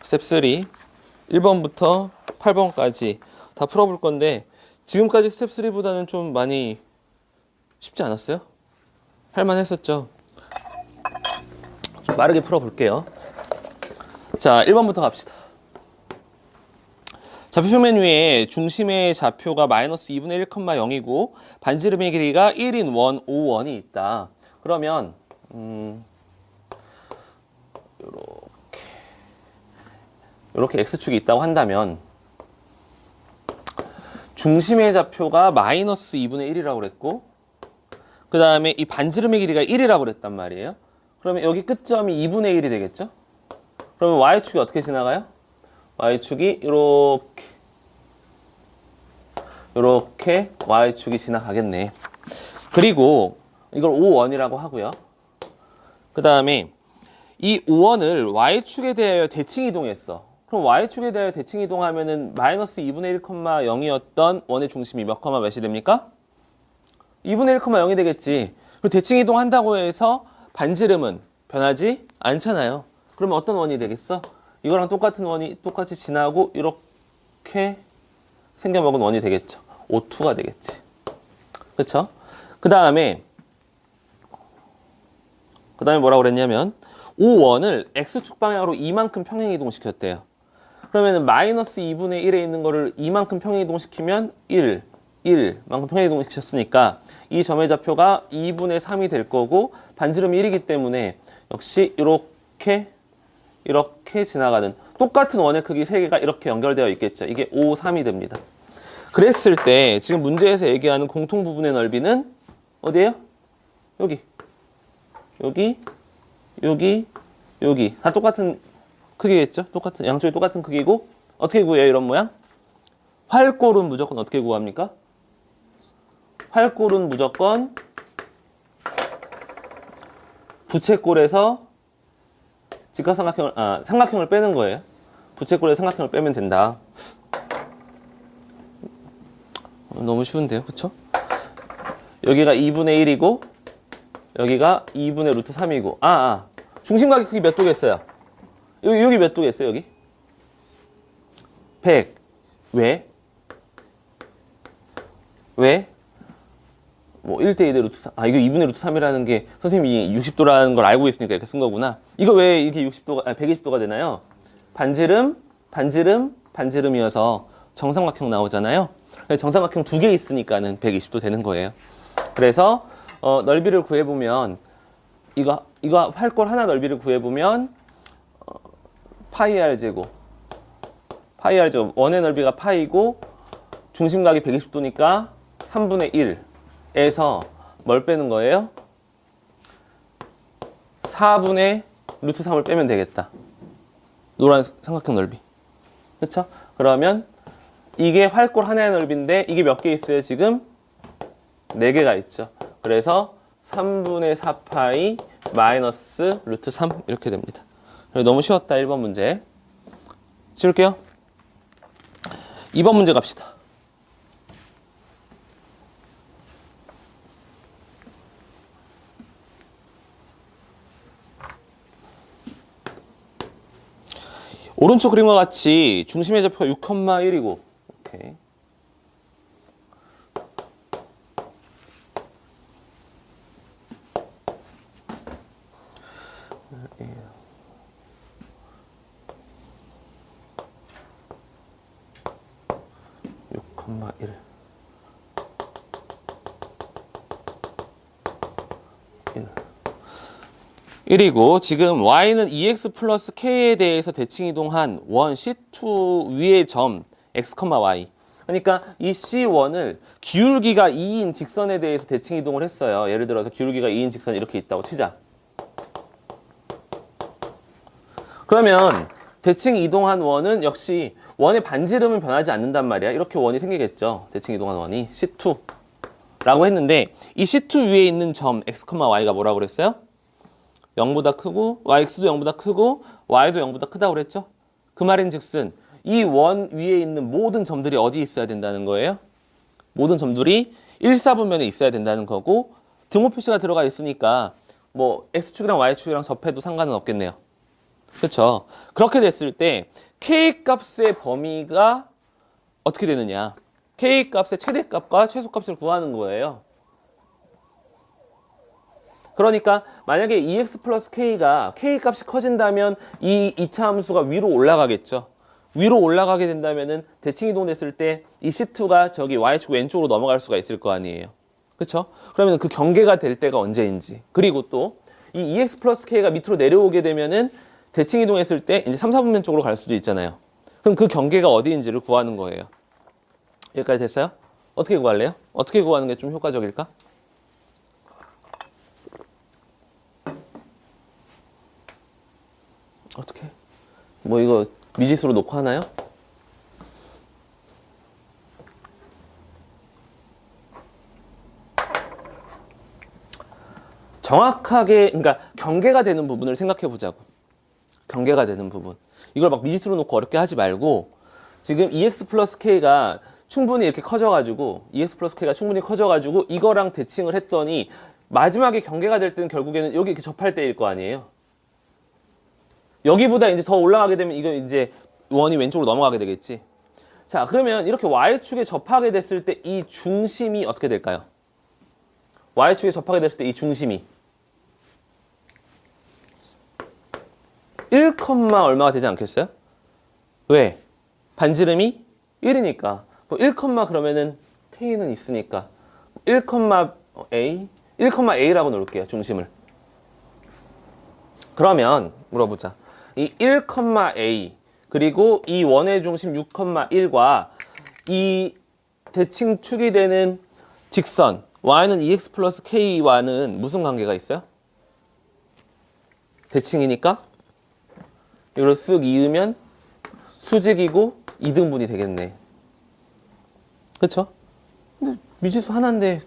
스텝 3 1번부터 8번까지 다 풀어볼 건데 지금까지 스텝 3보다는 좀 많이 쉽지 않았어요? 할만했었죠? 좀 빠르게 풀어볼게요. 자, 1번부터 갑시다. 좌표표면 위에 중심의 좌표가 마이너스 2분의 1, 0이고 반지름의 길이가 1인 원, 5원이 있다. 그러면 이렇게 x축이 있다고 한다면 중심의 좌표가 마이너스 2분의 1이라고 그랬고 그 다음에 이 반지름의 길이가 1이라고 그랬단 말이에요. 그러면 여기 끝점이 2분의 1이 되겠죠? 그러면 y축이 어떻게 지나가요? y축이 이렇게 y축이 지나가겠네. 그리고 이걸 5원이라고 하고요. 그 다음에 이 5원을 y축에 대하여 대칭 이동했어. 그럼 y축에 대하여 대칭 이동하면은 마이너스 2분의 1, 0이었던 원의 중심이 몇 컴마 몇이 됩니까? 2분의 1, 0이 되겠지. 그리고 대칭 이동한다고 해서 반지름은 변하지 않잖아요. 그러면 어떤 원이 되겠어? 이거랑 똑같은 원이 똑같이 지나고 이렇게 생겨먹은 원이 되겠죠. O2가 되겠지. 그쵸? 그 다음에 뭐라고 그랬냐면 O1을 X축 방향으로 이만큼 평행 이동시켰대요. 그러면 마이너스 2분의 1에 있는 거를 이만큼 평행 이동시키면 1만큼 평행 이동시켰으니까 이 점의 좌표가 2분의 3이 될 거고 반지름이 1이기 때문에 역시 이렇게 지나가는 똑같은 원의 크기 3개가 이렇게 연결되어 있겠죠. 이게 O, 3이 됩니다. 그랬을 때 지금 문제에서 얘기하는 공통 부분의 넓이는 어디예요? 여기 다 똑같은 크기겠죠? 양쪽이 똑같은 크기고 어떻게 구해요? 이런 모양? 활골은 무조건 어떻게 구합니까? 활골은 무조건 부채꼴에서 삼각형을 빼는 거예요. 부채꼴에서 삼각형을 빼면 된다. 너무 쉬운데요, 그쵸? 여기가 2분의 1이고 여기가 2분의 루트 3이고 중심각의 크기 몇 도겠어요? 여기 몇 도겠어요, 여기? 100. 왜? 뭐 1대2대 루트 3. 이거 2분의 루트 3이라는 게 선생님이 60도라는 걸 알고 있으니까 이렇게 쓴 거구나. 이거 왜 이렇게 120도가 되나요? 반지름이어서 정삼각형 나오잖아요. 정삼각형 2개 있으니까는 120도 되는 거예요. 그래서 넓이를 구해보면 이거 활골 하나 넓이를 구해보면 파이 r 제곱 원의 넓이가 파이고 중심각이 120도니까 3분의 1에서 뭘 빼는 거예요? 4분의 루트 3을 빼면 되겠다. 노란 삼각형 넓이. 그쵸? 그러면 이게 활골 하나의 넓이인데 이게 몇 개 있어요 지금? 4개가 있죠. 그래서 3분의 4파이 마이너스 루트 3 이렇게 됩니다. 너무 쉬웠다 1번 문제. 지울게요. 2번 문제 갑시다. 오른쪽 그림과 같이 중심의 좌표가 6,1이고 오케이. 이고 지금 y는 2x 플러스 k에 대해서 대칭 이동한 원 C2 위의 점 x, y. 그러니까 이 C1을 기울기가 2인 직선에 대해서 대칭 이동을 했어요. 예를 들어서 기울기가 2인 직선이 이렇게 있다고 치자. 그러면 대칭 이동한 원은 역시 원의 반지름은 변하지 않는단 말이야. 이렇게 원이 생기겠죠. 대칭 이동한 원이 C2라고 했는데 이 C2 위에 있는 점 x, y가 뭐라고 그랬어요? 0보다 크고 yx도 0보다 크고 y도 0보다 크다고 그랬죠? 그 말인즉슨 이 원 위에 있는 모든 점들이 어디 있어야 된다는 거예요? 모든 점들이 1사분면에 있어야 된다는 거고 등호 표시가 들어가 있으니까 뭐 x축이랑 y축이랑 접해도 상관은 없겠네요. 그렇죠? 그렇게 됐을 때 k 값의 범위가 어떻게 되느냐? k 값의 최대값과 최소값을 구하는 거예요. 그러니까 만약에 2x 플러스 k가 k 값이 커진다면 이 2차 함수가 위로 올라가겠죠. 위로 올라가게 된다면은 대칭 이동됐을 때 이 C2가 저기 y축 왼쪽으로 넘어갈 수가 있을 거 아니에요. 그렇죠? 그러면 그 경계가 될 때가 언제인지. 그리고 또 이 2x 플러스 k가 밑으로 내려오게 되면은 대칭 이동했을 때 이제 3, 4분면 쪽으로 갈 수도 있잖아요. 그럼 그 경계가 어디인지를 구하는 거예요. 여기까지 됐어요? 어떻게 구할래요? 어떻게 구하는 게 좀 효과적일까? 어떻게? 뭐 이거 미지수로 놓고 하나요? 정확하게, 그러니까 경계가 되는 부분을 생각해 보자고. 경계가 되는 부분. 이걸 막 미지수로 놓고 어렵게 하지 말고 지금 2x 플러스 k가 충분히 이렇게 커져가지고 2x 플러스 k가 충분히 커져가지고 이거랑 대칭을 했더니 마지막에 경계가 될 때는 결국에는 여기 이렇게 접할 때일 거 아니에요. 여기보다 이제 더 올라가게 되면 이거 이제 원이 왼쪽으로 넘어가게 되겠지. 자, 그러면 이렇게 y축에 접하게 됐을 때 이 중심이 어떻게 될까요? y축에 접하게 됐을 때 이 중심이 1, 얼마가 되지 않겠어요? 왜? 반지름이 1이니까. 1, 그러면은 k는 있으니까 1,a 1,a라고 놓을게요. 중심을. 그러면 물어보자. 이 1,a 그리고 이 원의 중심 6,1과 이 대칭축이 되는 직선 y는 2x 플러스 k와는 무슨 관계가 있어요? 대칭이니까 이걸 쓱 이으면 수직이고 이등분이 되겠네. 그쵸? 근데 미지수 하나인데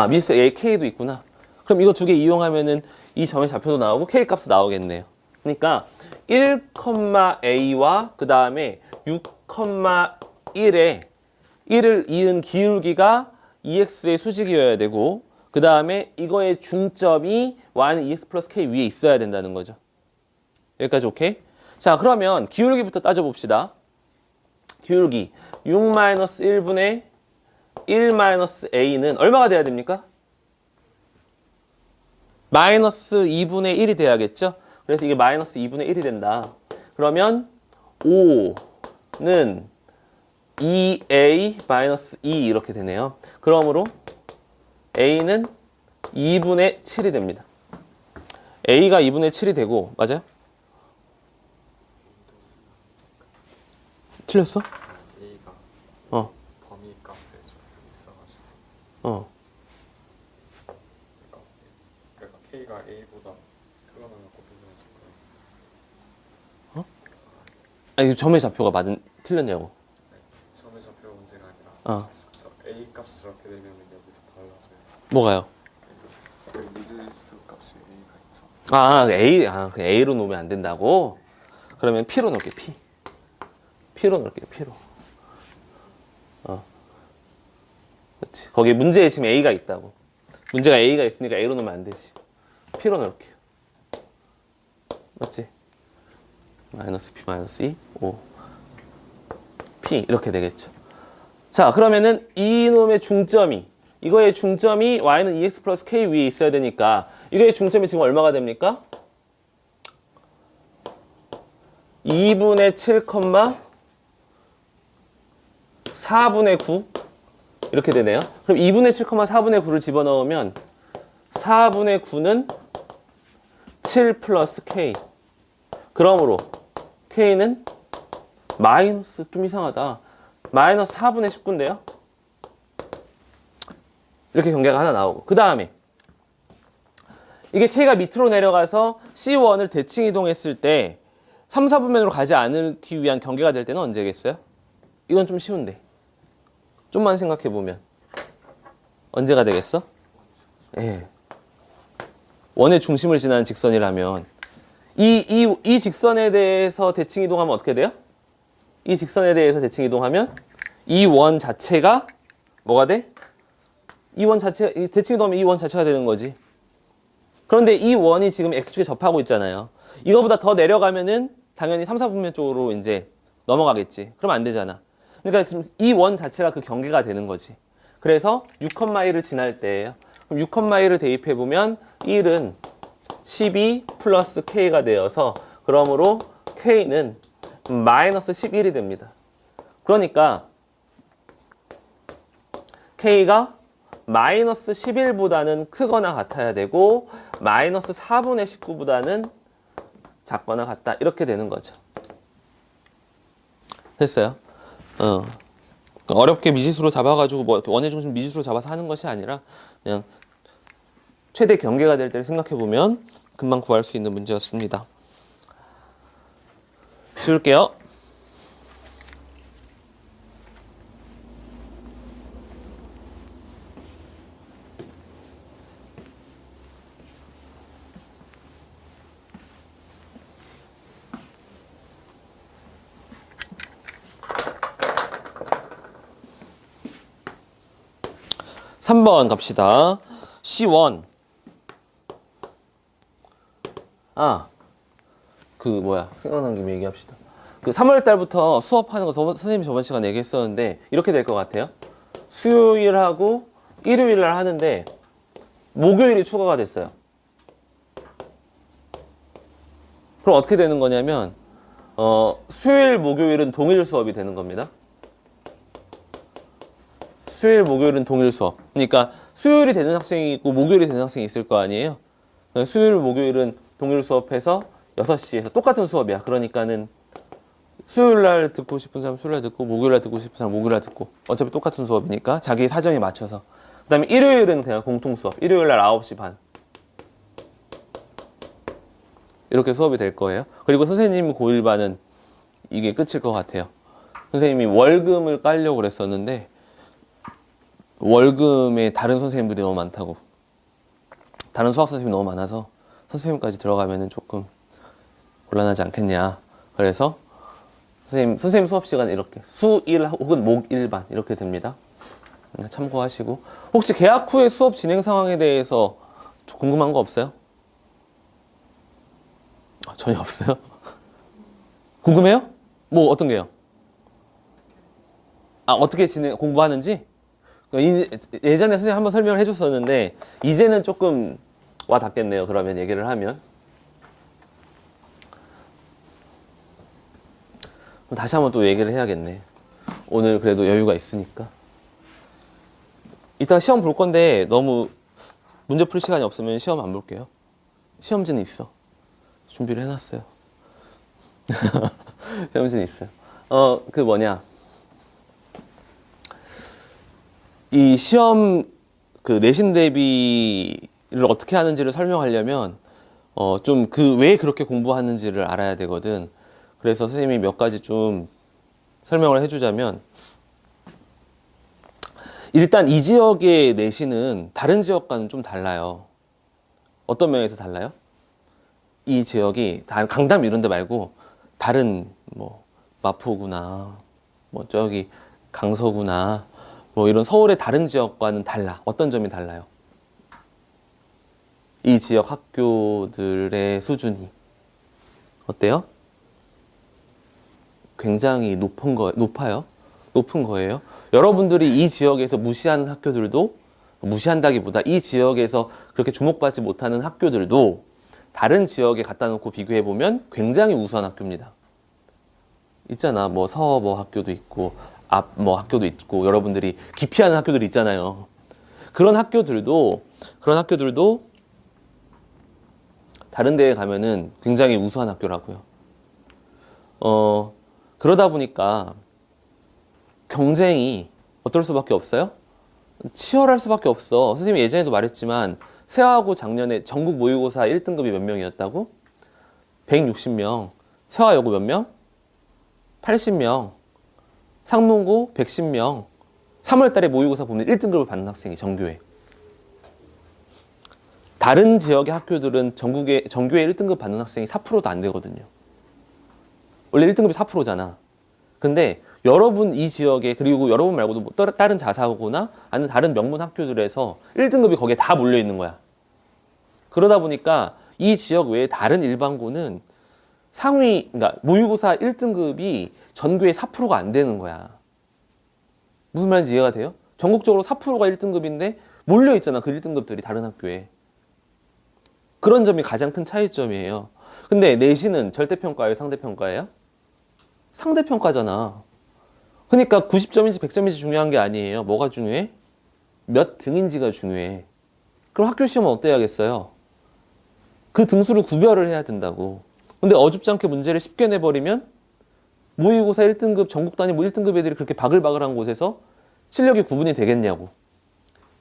미지수 a, k도 있구나. 그럼 이거 두 개 이용하면은 이 점의 좌표도 나오고 k 값도 나오겠네요. 그러니까 1,a와 그 다음에 6,1에 1을 이은 기울기가 2x의 수직이어야 되고 그 다음에 이거의 중점이 y는 2x 플러스 k 위에 있어야 된다는 거죠. 여기까지 오케이? 자, 그러면 기울기부터 따져봅시다. 기울기 6-1분의 1-a는 얼마가 돼야 됩니까? 마이너스 2분의 1이 돼야겠죠? 그래서 이게 마이너스 2분의 1이 된다. 그러면 5는 2a 마이너스 2 이렇게 되네요. 그러므로 a는 2분의 7이 됩니다. a가 2분의 7이 되고 맞아요? 틀렸어? a가 범위 값에 좀 있어가지고 그러니까 k가 a보다 크거나 같고 비교했을 거예요. 아니 점의 좌표가 틀렸냐고. 네, 점의 좌표가 문제가 아니라 a 값이 저렇게 되면 여기서 달라져요. 뭐가요? 그 미지수 값이 a가 있어. 그 a로 놓으면 안 된다고? 그러면 p로 넣을게. p로 넣을게요. p로. 그렇지. 거기에 문제에 지금 a가 있다고. 문제가 a가 있으니까 a로 넣으면 안 되지. p로 넣을게요. 맞지? 마이너스 p 마이너스 2, 5. p 이렇게 되겠죠. 자, 그러면은 이놈의 중점이 이거의 중점이 y는 2x 플러스 k 위에 있어야 되니까 이거의 중점이 지금 얼마가 됩니까? 2분의 7, 4분의 9 이렇게 되네요. 그럼 2분의 7, 4분의 9를 집어넣으면 4분의 9는 7 플러스 k. 그러므로 k는 마이너스 좀 이상하다. 마이너스 4분의 19인데요. 이렇게 경계가 하나 나오고 그 다음에 이게 k가 밑으로 내려가서 C1을 대칭 이동했을 때 3, 4분면으로 가지 않기 위한 경계가 될 때는 언제겠어요? 이건 좀 쉬운데 좀만 생각해보면 언제가 되겠어? 예. 원의 중심을 지나는 직선이라면 이 직선에 대해서 대칭 이동하면 어떻게 돼요? 이 직선에 대해서 대칭 이동하면 이 원 자체가 뭐가 돼? 이 원 자체, 대칭 이동하면 이 원 자체가 되는 거지. 그런데 이 원이 지금 x축에 접하고 있잖아요. 이거보다 더 내려가면은 당연히 3, 4분면 쪽으로 이제 넘어가겠지. 그럼 안 되잖아. 그러니까 지금 이 원 자체가 그 경계가 되는 거지. 그래서 6,1을 지날 때예요. 그럼 6,1을 대입해보면 1은 12 플러스 K가 되어서 그러므로 K는 마이너스 11이 됩니다. 그러니까 K가 마이너스 11보다는 크거나 같아야 되고 마이너스 4분의 19보다는 작거나 같다. 이렇게 되는 거죠. 됐어요? 어렵게 미지수로 잡아가지고 뭐 원의 중심 미지수로 잡아서 하는 것이 아니라 그냥 최대 경계가 될 때를 생각해보면 금방 구할 수 있는 문제였습니다. 지울게요. 삼 번 갑시다. C1. 생각난 김에 얘기합시다. 그 3월 달부터 수업하는 거 선생님이 저번 시간에 얘기했었는데 이렇게 될 것 같아요. 수요일하고 일요일 날 하는데 목요일이 추가가 됐어요. 그럼 어떻게 되는 거냐면 수요일 목요일은 동일 수업이 되는 겁니다. 수요일 목요일은 동일 수업. 그러니까 수요일이 되는 학생이 있고 목요일이 되는 학생이 있을 거 아니에요. 수요일 목요일은 동일 수업해서 6시에서 똑같은 수업이야. 그러니까는 수요일 날 듣고 싶은 사람 수요일 날 듣고 목요일 날 듣고 싶은 사람 목요일 날 듣고 어차피 똑같은 수업이니까 자기 사정에 맞춰서. 그다음에 일요일은 그냥 공통 수업. 일요일 날 9시 반. 이렇게 수업이 될 거예요. 그리고 선생님 고1반은 이게 끝일 것 같아요. 선생님이 월금을 깔려고 그랬었는데 월금에 다른 선생님들이 너무 많다고. 다른 수학 선생님이 너무 많아서 선생님까지 들어가면은 조금 곤란하지 않겠냐. 그래서 선생님 수업 시간 이렇게 수1 혹은 목1반 이렇게 됩니다. 참고하시고 혹시 개학 후에 수업 진행 상황에 대해서 궁금한 거 없어요? 전혀 없어요? 궁금해요? 뭐 어떤 게요? 어떻게 공부하는지? 예전에 선생님 한번 설명을 해줬었는데 이제는 조금 와 닿겠네요. 그러면 얘기를 하면 다시 한번 또 얘기를 해야겠네. 오늘 그래도 여유가 있으니까. 이따 시험 볼 건데 너무 문제 풀 시간이 없으면 시험 안 볼게요. 시험지는 있어. 준비를 해놨어요. 시험지는 있어요. 이 시험 내신 대비를 어떻게 하는지를 설명하려면 좀 왜 그렇게 공부하는지를 알아야 되거든. 그래서 선생님이 몇 가지 좀 설명을 해주자면 일단 이 지역의 내신은 다른 지역과는 좀 달라요. 어떤 면에서 달라요? 이 지역이 강남 이런 데 말고 다른 마포구나 저기 강서구나 이런 서울의 다른 지역과는 달라. 어떤 점이 달라요? 이 지역 학교들의 수준이 어때요? 굉장히 높아요. 높은 거예요. 여러분들이 이 지역에서 무시하는 학교들도 무시한다기보다 이 지역에서 그렇게 주목받지 못하는 학교들도 다른 지역에 갖다 놓고 비교해보면 굉장히 우수한 학교입니다. 있잖아. 서버 학교도 있고 학교도 있고 여러분들이 기피하는 학교들이 있잖아요. 그런 학교들도 다른 데에 가면은 굉장히 우수한 학교라고요. 그러다 보니까 경쟁이 어떨 수밖에 없어요? 치열할 수밖에 없어. 선생님이 예전에도 말했지만 세화고 작년에 전국 모의고사 1등급이 몇 명이었다고? 160명. 세화여고 몇 명? 80명. 상문고 110명. 3월 달에 모의고사 보면 1등급을 받는 학생이 전교에. 다른 지역의 학교들은 전교에 1등급 받는 학생이 4%도 안 되거든요. 원래 1등급이 4%잖아. 근데 여러분 이 지역에 그리고 여러분 말고도 다른 자사고나 아니면 다른 명문 학교들에서 1등급이 거기에 다 몰려 있는 거야. 그러다 보니까 이 지역 외에 다른 일반고는 상위, 그러니까 모의고사 1등급이 전교의 4%가 안 되는 거야. 무슨 말인지 이해가 돼요? 전국적으로 4%가 1등급인데 몰려 있잖아, 그 1등급들이 다른 학교에. 그런 점이 가장 큰 차이점이에요. 근데 내신은 절대평가예요, 상대평가예요? 상대평가잖아. 그러니까 90점인지 100점인지 중요한 게 아니에요. 뭐가 중요해? 몇 등인지가 중요해. 그럼 학교 시험은 어때 야겠어요? 그 등수를 구별을 해야 된다고. 근데 어줍지 않게 문제를 쉽게 내버리면 모의고사 1등급, 전국 단위 뭐 1등급 애들이 그렇게 바글바글한 곳에서 실력이 구분이 되겠냐고.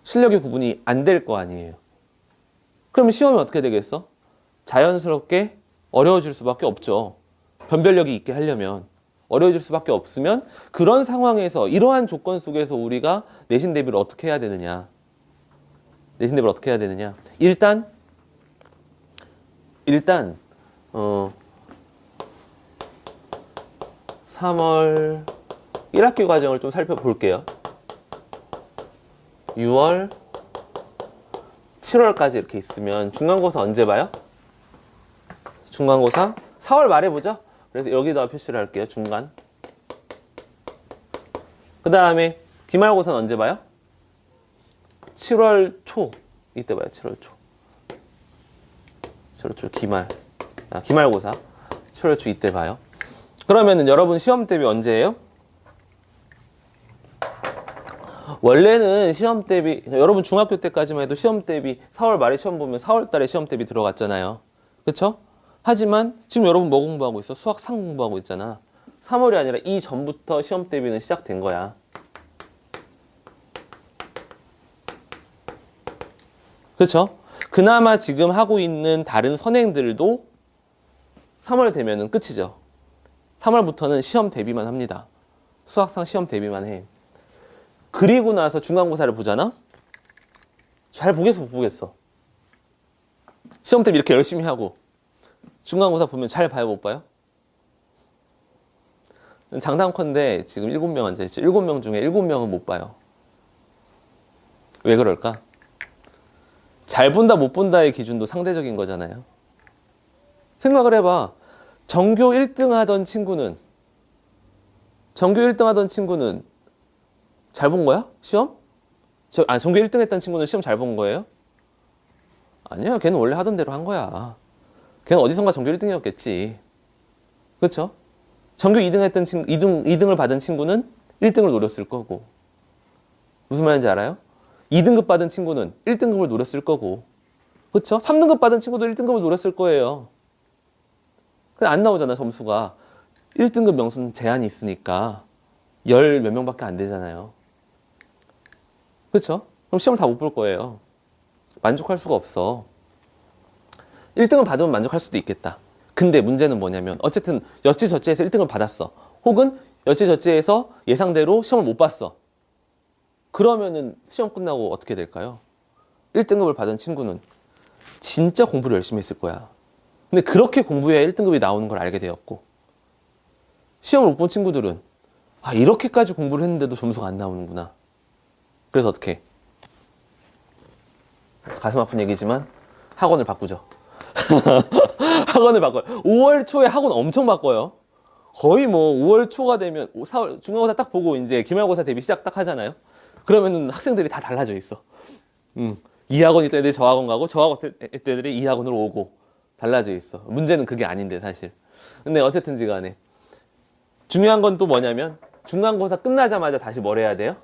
실력이 구분이 안 될 거 아니에요. 그러면 시험이 어떻게 되겠어? 자연스럽게 어려워질 수밖에 없죠. 변별력이 있게 하려면. 어려워질 수밖에 없으면 그런 상황에서 이러한 조건 속에서 우리가 내신 대비를 어떻게 해야 되느냐. 내신 대비를 어떻게 해야 되느냐. 일단 3월 1학기 과정을 좀 살펴볼게요. 6월, 7월까지 이렇게 있으면 중간고사 언제 봐요? 중간고사 4월 말에 보죠. 그래서 여기다가 표시를 할게요. 중간. 그 다음에 기말고사는 언제 봐요? 7월 초. 이때 봐요. 7월 초. 7월 초 기말. 기말고사. 7월 초 이때 봐요. 그러면은 여러분 시험 대비 언제예요? 원래는 시험 대비, 여러분 중학교 때까지만 해도 시험 대비 4월 말에 시험 보면 4월 달에 시험 대비 들어갔잖아요. 그쵸? 하지만 지금 여러분 뭐 공부하고 있어? 수학 상 공부하고 있잖아. 3월이 아니라 이 전부터 시험 대비는 시작된 거야. 그쵸? 그나마 지금 하고 있는 다른 선행들도 3월 되면은 끝이죠. 3월부터는 시험 대비만 합니다. 수학상 시험 대비만 해. 그리고 나서 중간고사를 보잖아? 잘 보겠어, 못 보겠어? 시험 대비 이렇게 열심히 하고 중간고사 보면 잘 봐요, 못 봐요? 장담컨대 지금 7명 앉아있죠. 7명 중에 7명은 못 봐요. 왜 그럴까? 잘 본다, 못 본다의 기준도 상대적인 거잖아요. 생각을 해봐. 전교 1등 하던 친구는 잘 본 거야? 시험? 전교 1등 했던 친구는 시험 잘 본 거예요? 아니야, 걔는 원래 하던 대로 한 거야. 걔는 어디선가 전교 1등이었겠지. 그렇죠? 전교 2등 했던 2등을 받은 친구는 1등을 노렸을 거고. 무슨 말인지 알아요? 2등급 받은 친구는 1등급을 노렸을 거고. 그렇죠? 3등급 받은 친구도 1등급을 노렸을 거예요. 근데 안 나오잖아, 점수가. 1등급 명수는 제한이 있으니까 10 몇 명밖에 안 되잖아요. 그렇죠? 그럼 시험을 다 못 볼 거예요. 만족할 수가 없어. 1등을 받으면 만족할 수도 있겠다. 근데 문제는 뭐냐면 어쨌든 여치저치해서 1등을 받았어. 혹은 여치저치해서 예상대로 시험을 못 봤어. 그러면은 시험 끝나고 어떻게 될까요? 1등급을 받은 친구는 진짜 공부를 열심히 했을 거야. 근데 그렇게 공부해야 1등급이 나오는 걸 알게 되었고, 시험을 못 본 친구들은 이렇게까지 공부를 했는데도 점수가 안 나오는구나. 그래서 어떻게? 가슴 아픈 얘기지만 학원을 바꾸죠. 학원을 바꿔요. 5월 초에 학원 엄청 바꿔요. 거의 뭐 5월 초가 되면 4월 중간고사 딱 보고 이제 기말고사 대비 시작 딱 하잖아요. 그러면은 학생들이 다 달라져 있어. 이 학원 있던 애들이 저 학원 가고 저 학원 애들이 이 학원으로 오고 달라져 있어. 문제는 그게 아닌데 사실. 근데 어쨌든지 간에 중요한 건 또 뭐냐면 중간고사 끝나자마자 다시 뭘 해야 돼요?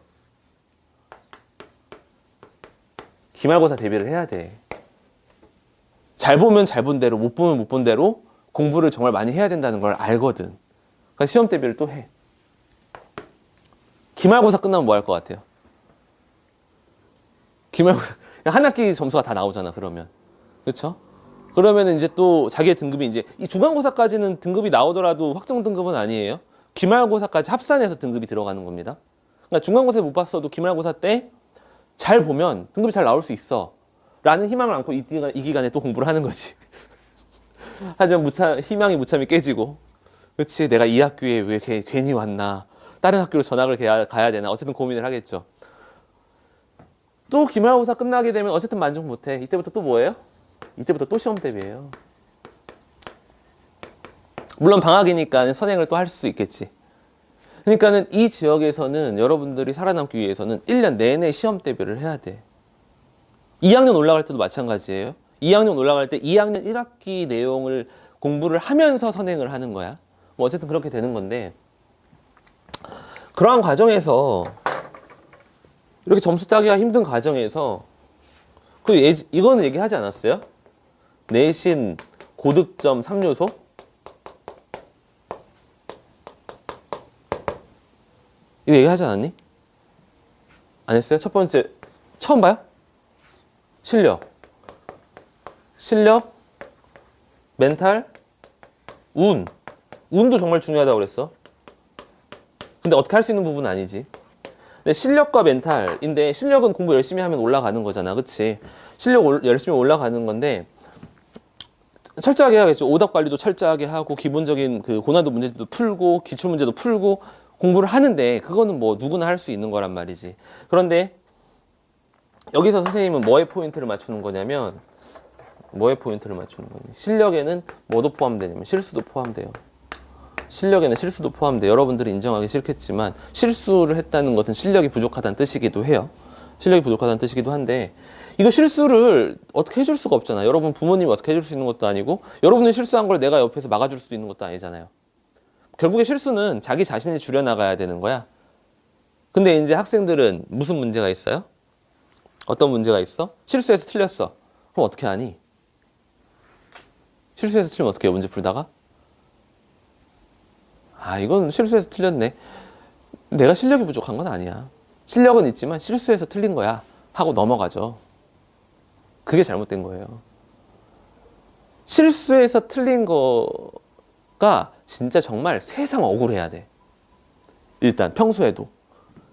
기말고사 대비를 해야 돼. 잘 보면 잘 본 대로, 못 보면 못 본 대로 공부를 정말 많이 해야 된다는 걸 알거든. 그러니까 시험 대비를 또 해. 기말고사 끝나면 뭐 할 것 같아요? 기말고사 한 학기 점수가 다 나오잖아. 그러면 그렇죠? 그러면 이제 또 자기의 등급이 이제 이 중간고사까지는 등급이 나오더라도 확정 등급은 아니에요. 기말고사까지 합산해서 등급이 들어가는 겁니다. 그러니까 중간고사 못 봤어도 기말고사 때 잘 보면 등급이 잘 나올 수 있어. 라는 희망을 안고 이 기간에 또 공부를 하는 거지. 하지만 희망이 무참히 깨지고, 그치, 내가 이 학교에 왜 괜히 왔나, 다른 학교로 전학을 가야 되나, 어쨌든 고민을 하겠죠. 또 기말고사 끝나게 되면 어쨌든 만족 못해. 이때부터 또 뭐예요? 이때부터 또 시험 대비해요. 물론 방학이니까 선행을 또 할 수 있겠지. 그러니까는 이 지역에서는 여러분들이 살아남기 위해서는 1년 내내 시험 대비를 해야 돼. 2학년 올라갈 때도 마찬가지예요. 2학년 올라갈 때 2학년 1학기 내용을 공부를 하면서 선행을 하는 거야. 뭐 어쨌든 그렇게 되는 건데, 그러한 과정에서 이렇게 점수 따기가 힘든 과정에서 이거는 얘기하지 않았어요? 내신 고득점 3요소? 이거 얘기하지 않았니? 안 했어요? 첫 번째 처음 봐요? 실력, 멘탈, 운도 정말 중요하다고 그랬어. 근데 어떻게 할 수 있는 부분은 아니지. 근데 실력과 멘탈인데, 실력은 공부 열심히 하면 올라가는 거잖아, 그치? 실력 열심히 올라가는 건데 철저하게 해야겠죠. 오답 관리도 철저하게 하고, 기본적인 그 고난도 문제도 풀고, 기출 문제도 풀고 공부를 하는데, 그거는 뭐 누구나 할 수 있는 거란 말이지. 그런데 여기서 선생님은 뭐에 포인트를 맞추는 거냐면, 실력에는 뭐도 포함되냐면 실수도 포함돼요. 실력에는 실수도 포함돼요. 여러분들이 인정하기 싫겠지만 실수를 했다는 것은 실력이 부족하다는 뜻이기도 해요. 실력이 부족하다는 뜻이기도 한데, 이거 실수를 어떻게 해줄 수가 없잖아. 여러분 부모님이 어떻게 해줄 수 있는 것도 아니고, 여러분이 실수한 걸 내가 옆에서 막아줄 수도 있는 것도 아니잖아요. 결국에 실수는 자기 자신이 줄여나가야 되는 거야. 근데 이제 학생들은 무슨 문제가 있어요? 어떤 문제가 있어? 실수해서 틀렸어. 그럼 어떻게 하니? 실수해서 틀리면 어떻게 해요? 문제 풀다가? 이건 실수해서 틀렸네. 내가 실력이 부족한 건 아니야. 실력은 있지만 실수해서 틀린 거야 하고 넘어가죠. 그게 잘못된 거예요. 실수해서 틀린 거가 진짜 정말 세상 억울해야 돼. 일단 평소에도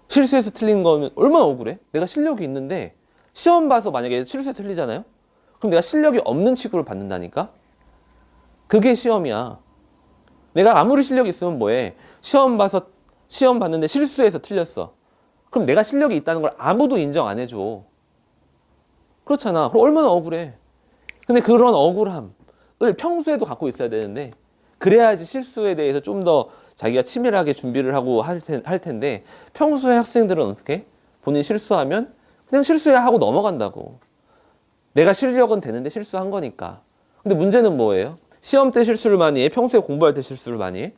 실수해서 틀린 거면 얼마나 억울해? 내가 실력이 있는데 시험 봐서 만약에 실수해서 틀리잖아요? 그럼 내가 실력이 없는 취급을 받는다니까? 그게 시험이야. 내가 아무리 실력이 있으면 뭐해? 시험 봤는데 실수해서 틀렸어. 그럼 내가 실력이 있다는 걸 아무도 인정 안 해줘. 그렇잖아. 그럼 얼마나 억울해. 근데 그런 억울함을 평소에도 갖고 있어야 되는데, 그래야지 실수에 대해서 좀 더 자기가 치밀하게 준비를 하고 할 텐데, 평소에 학생들은 어떻게? 본인 실수하면 그냥 실수해야 하고 넘어간다고. 내가 실력은 되는데 실수한 거니까. 근데 문제는 뭐예요? 시험 때 실수를 많이 해? 평소에 공부할 때 실수를 많이 해?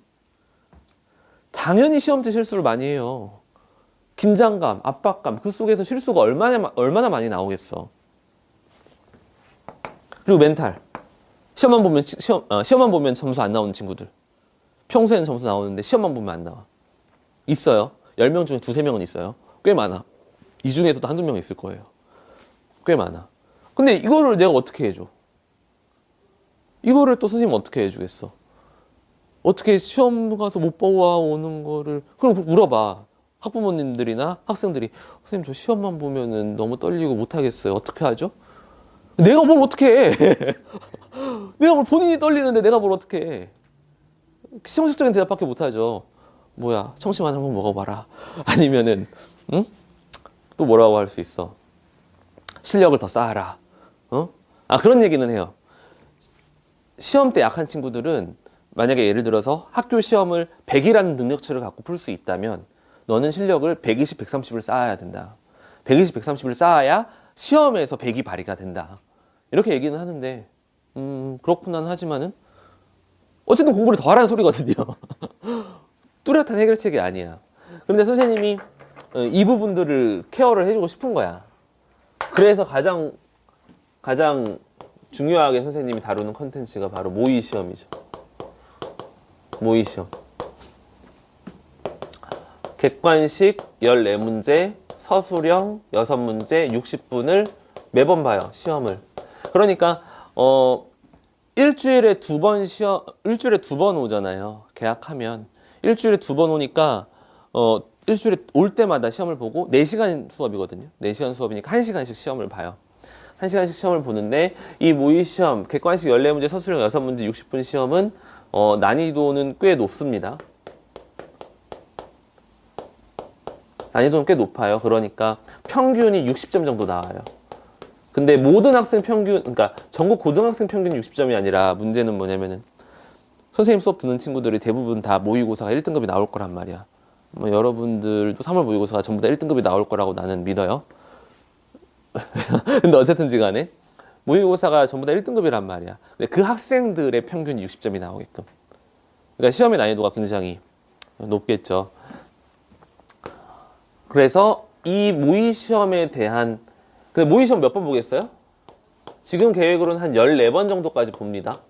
당연히 시험 때 실수를 많이 해요. 긴장감, 압박감, 그 속에서 실수가 얼마나 많이 나오겠어. 그리고 멘탈. 시험만 보면 점수 안 나오는 친구들. 평소에는 점수 나오는데 시험만 보면 안 나와. 있어요. 10명 중에 2-3명은 있어요. 꽤 많아. 이 중에서도 한두 명 있을 거예요. 꽤 많아. 근데 이거를 내가 어떻게 해줘? 이거를 또 선생님 어떻게 해주겠어? 어떻게 시험 가서 못 보고 오는 거를, 그럼 물어봐. 학부모님들이나 학생들이, 선생님 저 시험만 보면은 너무 떨리고 못하겠어요. 어떻게 하죠? 내가 뭘 어떻게 해? 내가 뭘, 본인이 떨리는데 내가 뭘 어떻게 해? 형식적인 대답밖에 못하죠. 뭐야, 청심환 한번 먹어봐라. 아니면은 응? 또 뭐라고 할 수 있어? 실력을 더 쌓아라. 그런 얘기는 해요. 시험 때 약한 친구들은 만약에 예를 들어서 학교 시험을 100이라는 능력치를 갖고 풀 수 있다면, 너는 실력을 120, 130을 쌓아야 된다. 120, 130을 쌓아야 시험에서 100이 발휘가 된다. 이렇게 얘기는 하는데, 그렇구나 하지만은 어쨌든 공부를 더 하라는 소리거든요. 뚜렷한 해결책이 아니야. 그런데 선생님이 이 부분들을 케어를 해주고 싶은 거야. 그래서 가장 중요하게 선생님이 다루는 컨텐츠가 바로 모의시험이죠. 모의시험. 객관식 14문제, 서술형 6문제, 60분을 매번 봐요, 시험을. 그러니까 일주일에 두 번 오잖아요. 계약하면 일주일에 2번 오니까 일주일에 올 때마다 시험을 보고, 4시간 수업이거든요. 4시간 수업이니까 1시간씩 시험을 봐요. 1시간씩 시험을 보는데, 이 모의시험, 객관식 14문제, 서술형 6문제, 60분 시험은 난이도는 꽤 높습니다. 난이도는 꽤 높아요. 그러니까 평균이 60점 정도 나와요. 근데 모든 학생 평균, 그러니까 전국 고등학생 평균 60점이 아니라 문제는 뭐냐면은 선생님 수업 듣는 친구들이 대부분 다 모의고사가 1등급이 나올 거란 말이야. 뭐 여러분들도 3월 모의고사가 전부 다 1등급이 나올 거라고 나는 믿어요. 근데 어쨌든지 간에 모의고사가 전부 다 1등급이란 말이야. 근데 그 학생들의 평균 60점이 나오게끔. 그러니까 시험의 난이도가 굉장히 높겠죠. 그래서 이 모의 시험에 대한 모의 시험 몇 번 보겠어요? 지금 계획으로는 한 14번 정도까지 봅니다.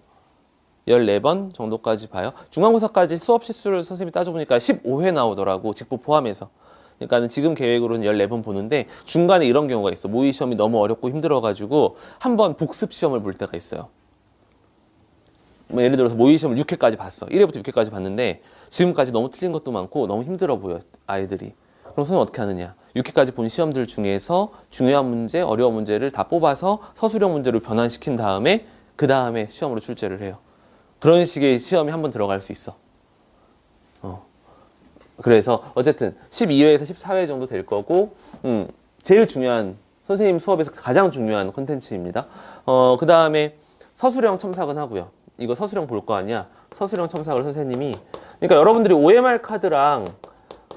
14번 정도까지 봐요. 중간고사까지 수업 실수를 선생님이 따져보니까 15회 나오더라고. 직보 포함해서. 그러니까 지금 계획으로는 14번 보는데 중간에 이런 경우가 있어. 모의 시험이 너무 어렵고 힘들어가지고 한번 복습 시험을 볼 때가 있어요. 뭐 예를 들어서 모의 시험을 6회까지 봤어. 1회부터 6회까지 봤는데 지금까지 너무 틀린 것도 많고 너무 힘들어 보여 아이들이. 그럼 선생님 어떻게 하느냐? 6회까지 본 시험들 중에서 중요한 문제, 어려운 문제를 다 뽑아서 서술형 문제로 변환시킨 다음에 그 다음에 시험으로 출제를 해요. 그런 식의 시험이 한번 들어갈 수 있어. 그래서 어쨌든 12회에서 14회 정도 될 거고 제일 중요한 선생님 수업에서 가장 중요한 콘텐츠입니다. 그 다음에 서술형 첨삭은 하고요. 이거 서술형 볼 거 아니야. 서술형 첨삭을 선생님이 그러니까 여러분들이 OMR 카드랑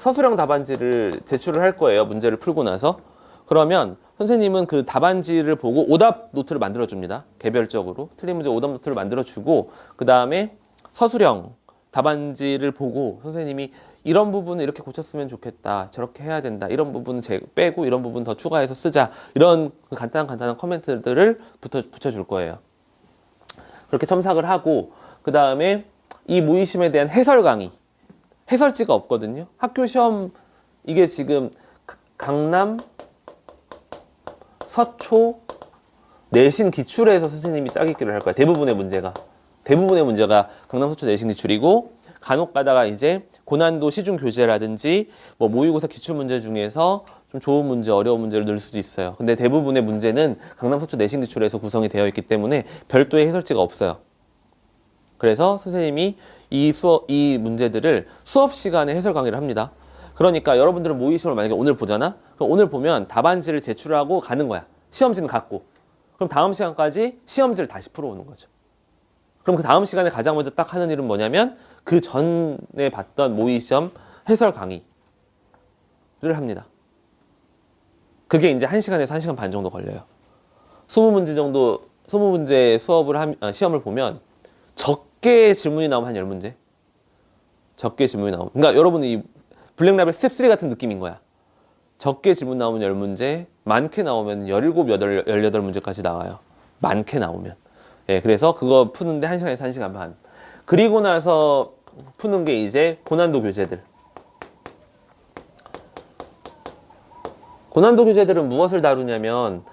서술형 답안지를 제출을 할 거예요. 문제를 풀고 나서. 그러면 선생님은 그 답안지를 보고 오답 노트를 만들어줍니다. 개별적으로. 틀린 문제 오답 노트를 만들어주고 그 다음에 서술형 답안지를 보고 선생님이 이런 부분은 이렇게 고쳤으면 좋겠다. 저렇게 해야 된다. 이런 부분은 빼고 이런 부분 더 추가해서 쓰자. 이런 간단한 코멘트들을 붙여줄 거예요. 그렇게 첨삭을 하고 그 다음에 이 모의심에 대한 해설 강의. 해설지가 없거든요. 학교 시험 이게 지금 강남, 서초, 내신 기출에서 선생님이 짜깁기를 할 거야. 대부분의 문제가 강남, 서초 내신 기출이고 간혹 가다가 이제 고난도 시중 교재라든지 뭐 모의고사 기출 문제 중에서 좀 좋은 문제, 어려운 문제를 넣을 수도 있어요. 근데 대부분의 문제는 강남, 서초 내신 기출에서 구성이 되어 있기 때문에 별도의 해설지가 없어요. 그래서 선생님이 이 문제들을 수업 시간에 해설 강의를 합니다. 그러니까 여러분들은 모의 시험을 만약에 오늘 보잖아? 그럼 오늘 보면 답안지를 제출하고 가는 거야. 시험지는 갖고. 그럼 다음 시간까지 시험지를 다시 풀어오는 거죠. 그럼 그 다음 시간에 가장 먼저 딱 하는 일은 뭐냐면 그 전에 봤던 모의 시험 해설 강의를 합니다. 그게 이제 1시간에서 1시간 반 정도 걸려요. 20문제 수업을 시험을 보면 적게 질문이 나오면 한 10문제. 적게 질문이 나오면. 그러니까 여러분은 이 블랙라벨 스텝 3 같은 느낌인 거야. 적게 질문 나오면 10문제, 많게 나오면 17, 18문제까지 나와요. 많게 나오면. 예, 그래서 그거 푸는데 1시간에서 1시간 반. 그리고 나서 푸는 게 이제 고난도 교재들. 고난도 교재들은 무엇을 다루냐면,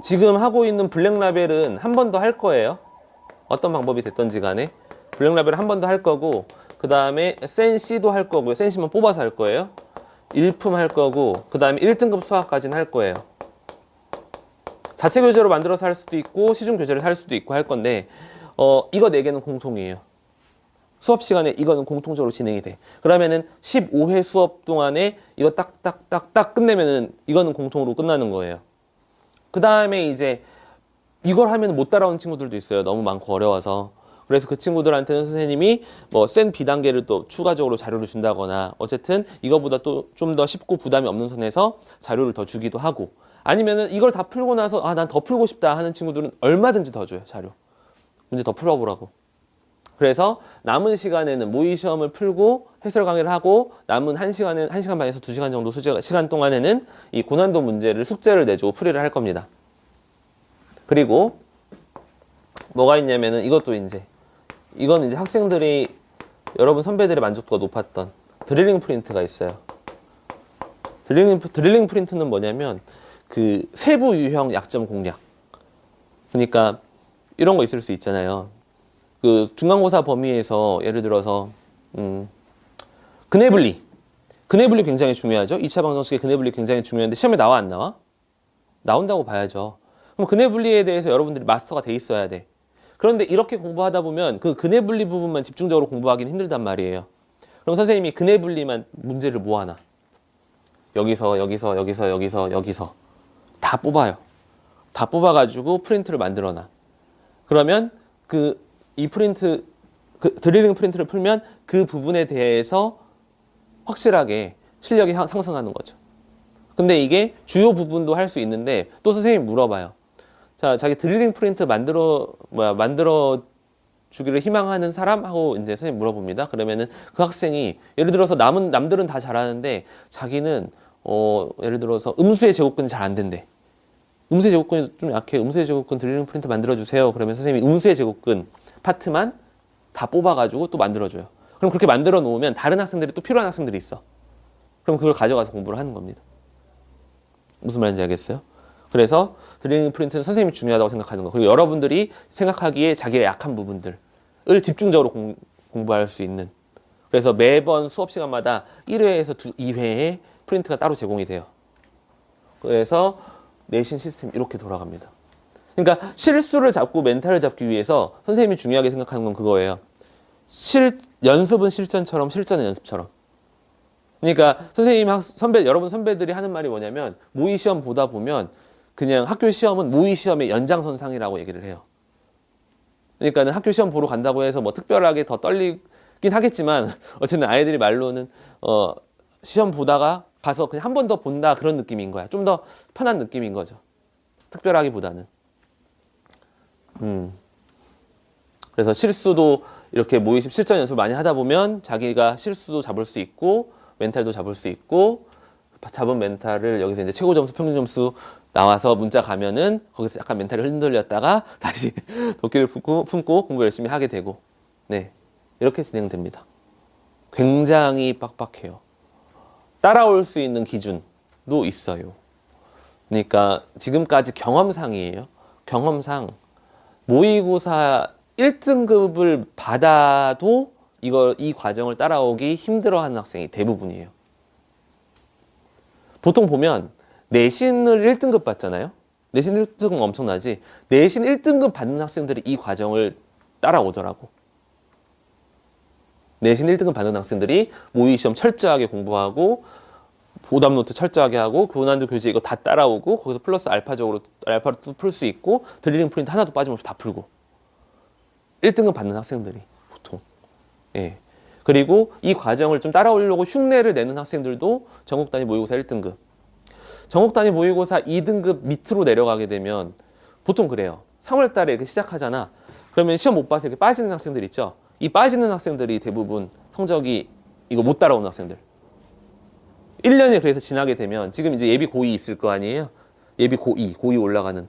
지금 하고 있는 블랙라벨은 한 번 더 할 거예요. 어떤 방법이 됐던지 간에. 블랙라벨은 한 번 더 할 거고, 그 다음에 센시도 할 거고요. 센시만 뽑아서 할 거예요. 일품 할 거고, 그 다음에 1등급 수학까지는 할 거예요. 자체 교재로 만들어서 할 수도 있고, 시중 교재를 할 수도 있고 할 건데, 이거 4개는 공통이에요. 수업 시간에 이거는 공통적으로 진행이 돼. 그러면은 15회 수업 동안에 이거 딱 끝내면은 이거는 공통으로 끝나는 거예요. 그 다음에 이제 이걸 하면 못 따라오는 친구들도 있어요. 너무 많고 어려워서. 그래서 그 친구들한테는 선생님이 뭐 센 B단계를 또 추가적으로 자료를 준다거나 어쨌든 이거보다 또 좀 더 쉽고 부담이 없는 선에서 자료를 더 주기도 하고 아니면은 이걸 다 풀고 나서 난 더 풀고 싶다 하는 친구들은 얼마든지 더 줘요. 자료. 문제 더 풀어보라고. 그래서 남은 시간에는 모의 시험을 풀고 해설 강의를 하고 남은 1시간 반에서 2시간 정도 시간 동안에는 이 고난도 문제를 숙제를 내주고 풀이를 할 겁니다. 그리고 뭐가 있냐면은 이거는 이제 학생들이 여러분 선배들의 만족도가 높았던 드릴링 프린트가 있어요. 드릴링 프린트는 뭐냐면 그 세부 유형 약점 공략. 그러니까 이런 거 있을 수 있잖아요. 그 중간고사 범위에서 예를 들어서 근해 분리 굉장히 중요하죠. 2차 방정식의 근해 분리 굉장히 중요한데 시험에 나와 안 나와? 나온다고 봐야죠. 그럼 근해 분리에 대해서 여러분들이 마스터가 돼 있어야 돼. 그런데 이렇게 공부하다 보면 그 근해 분리 부분만 집중적으로 공부하기는 힘들단 말이에요. 그럼 선생님이 근해 분리만 문제를 모아놔. 여기서 다 뽑아요. 다 뽑아가지고 프린트를 만들어놔. 그러면 이 프린트, 드리링 프린트를 풀면 그 부분에 대해서 확실하게 실력이 상승하는 거죠. 근데 이게 주요 부분도 할 수 있는데 또 선생님이 물어봐요. 자, 자기 드리링 프린트 만들어 주기를 희망하는 사람하고 이제 선생님 물어봅니다. 그러면은 그 학생이 예를 들어서 남들은 다 잘하는데 자기는 예를 들어서 음수의 제곱근이 잘 안 된대. 음수의 제곱근이 좀 약해. 음수의 제곱근 드리링 프린트 만들어 주세요. 그러면 선생님이 음수의 제곱근 파트만 다 뽑아가지고 또 만들어줘요. 그럼 그렇게 만들어 놓으면 다른 학생들이 또 필요한 학생들이 있어. 그럼 그걸 가져가서 공부를 하는 겁니다. 무슨 말인지 알겠어요? 그래서 드리링 프린트는 선생님이 중요하다고 생각하는 거. 그리고 여러분들이 생각하기에 자기의 약한 부분들을 집중적으로 공부할 수 있는. 그래서 매번 수업 시간마다 1회에서 2회에 프린트가 따로 제공이 돼요. 그래서 내신 시스템 이렇게 돌아갑니다. 그러니까 실수를 잡고 멘탈을 잡기 위해서 선생님이 중요하게 생각하는 건 그거예요. 연습은 실전처럼 실전은 연습처럼. 그러니까 선생님, 여러분 선배들이 하는 말이 뭐냐면 모의 시험 보다 보면 그냥 학교 시험은 모의 시험의 연장선상이라고 얘기를 해요. 그러니까는 학교 시험 보러 간다고 해서 뭐 특별하게 더 떨리긴 하겠지만 어쨌든 아이들이 말로는 시험 보다가 가서 그냥 한 번 더 본다 그런 느낌인 거야. 좀 더 편한 느낌인 거죠. 특별하기보다는. 그래서 실수도 이렇게 모의시험 실전 연습을 많이 하다 보면 자기가 실수도 잡을 수 있고 멘탈도 잡을 수 있고 잡은 멘탈을 여기서 이제 최고 점수, 평균 점수 나와서 문자 가면은 거기서 약간 멘탈이 흔들렸다가 다시 도끼를 품고 공부 열심히 하게 되고 네 이렇게 진행됩니다. 굉장히 빡빡해요. 따라올 수 있는 기준도 있어요. 그러니까 지금까지 경험상이에요. 경험상 모의고사 1등급을 받아도 이 과정을 따라오기 힘들어하는 학생이 대부분이에요. 보통 보면 내신을 1등급 받잖아요. 내신 1등급 엄청나지. 내신 1등급 받는 학생들이 이 과정을 따라오더라고. 내신 1등급 받는 학생들이 모의시험 철저하게 공부하고 오답노트 철저하게 하고 고난도 교재 이거 다 따라오고 거기서 플러스 알파로 풀 수 있고 드리링 프린트 하나도 빠짐없이 다 풀고 1등급 받는 학생들이 보통. 예. 그리고 이 과정을 좀 따라오려고 흉내를 내는 학생들도 전국 단위 모의고사 1등급. 전국 단위 모의고사 2등급 밑으로 내려가게 되면 보통 그래요. 3월 달에 이렇게 시작하잖아. 그러면 시험 못 봐서 이렇게 빠지는 학생들 있죠. 이 빠지는 학생들이 대부분 성적이 이거 못 따라오는 학생들. 1년이 그래서 지나게 되면 지금 이제 예비 고2 있을 거 아니에요. 예비 고2 올라가는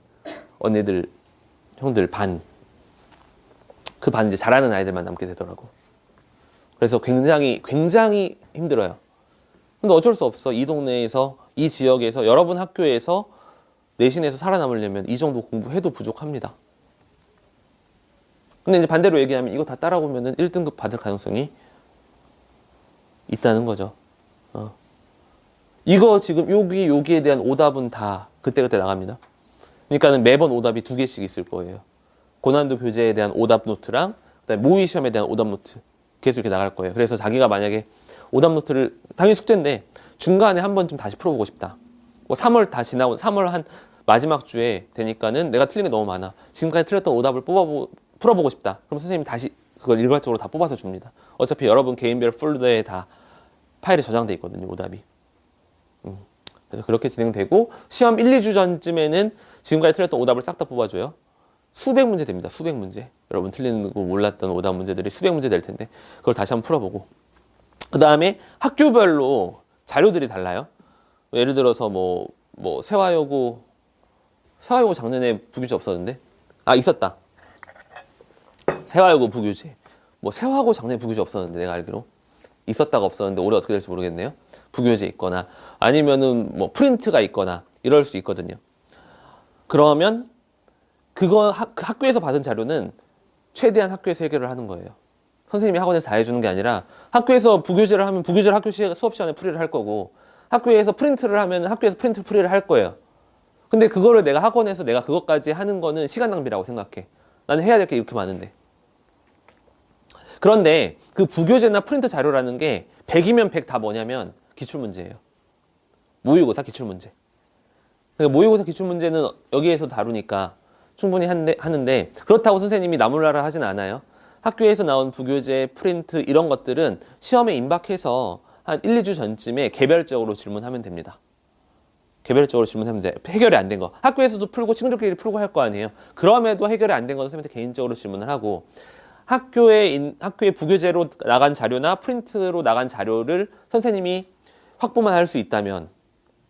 언니들, 형들 반. 그 반 이제 잘하는 아이들만 남게 되더라고. 그래서 굉장히 힘들어요. 근데 어쩔 수 없어. 이 동네에서, 이 지역에서, 여러분 학교에서 내신에서 살아남으려면 이 정도 공부해도 부족합니다. 근데 이제 반대로 얘기하면 이거 다 따라오면은 1등급 받을 가능성이 있다는 거죠. 이거 지금 여기에 대한 오답은 다 그때그때 나갑니다. 그러니까는 매번 오답이 2개씩 있을 거예요. 고난도 교재에 대한 오답 노트랑 그다음에 모의 시험에 대한 오답 노트 계속 이렇게 나갈 거예요. 그래서 자기가 만약에 오답 노트를 당연히 숙제인데 중간에 한번 좀 다시 풀어보고 싶다. 뭐 3월 다 지나고 3월 한 마지막 주에 되니까는 내가 틀린 게 너무 많아. 지금까지 틀렸던 오답을 풀어보고 싶다. 그럼 선생님이 다시 그걸 일괄적으로 다 뽑아서 줍니다. 어차피 여러분 개인별 폴더에 다 파일에 저장돼 있거든요. 오답이. 그래서 그렇게 진행되고 시험 1, 2주 전쯤에는 지금까지 틀렸던 오답을 싹 다 뽑아줘요. 수백 문제 됩니다. 수백 문제. 여러분 틀리는 거 몰랐던 오답 문제들이 수백 문제 될 텐데 그걸 다시 한번 풀어보고 그 다음에 학교별로 자료들이 달라요. 예를 들어서 뭐 세화여고 작년에 부교재 없었는데 있었다. 세화여고 부교재 뭐 세화고 작년에 부교재 없었는데 내가 알기로 있었다가 없었는데 올해 어떻게 될지 모르겠네요. 부교재 있거나 아니면은 뭐 프린트가 있거나 이럴 수 있거든요. 그러면 그거 학교에서 받은 자료는 최대한 학교에서 해결을 하는 거예요. 선생님이 학원에서 다 해주는 게 아니라 학교에서 부교재를 하면 부교재를 학교 수업 시간에 풀이를 할 거고 학교에서 프린트를 하면 학교에서 프린트 풀이를 할 거예요. 근데 그거를 내가 학원에서 내가 그것까지 하는 거는 시간 낭비라고 생각해. 나는 해야 될 게 이렇게 많은데. 그런데 그 부교재나 프린트 자료라는 게 100이면 100 다 뭐냐면 기출문제예요. 모의고사 기출문제. 그러니까 모의고사 기출문제는 여기에서 다루니까 충분히 하는데 그렇다고 선생님이 나몰라라 하진 않아요. 학교에서 나온 부교재, 프린트 이런 것들은 시험에 임박해서 한 1, 2주 전쯤에 개별적으로 질문하면 됩니다. 개별적으로 질문하면 돼. 해결이 안 된 거. 학교에서도 풀고 친구들끼리 풀고 할 거 아니에요. 그럼에도 해결이 안 된 건 선생님한테 개인적으로 질문을 하고 학교에 부교재로 나간 자료나 프린트로 나간 자료를 선생님이 확보만 할 수 있다면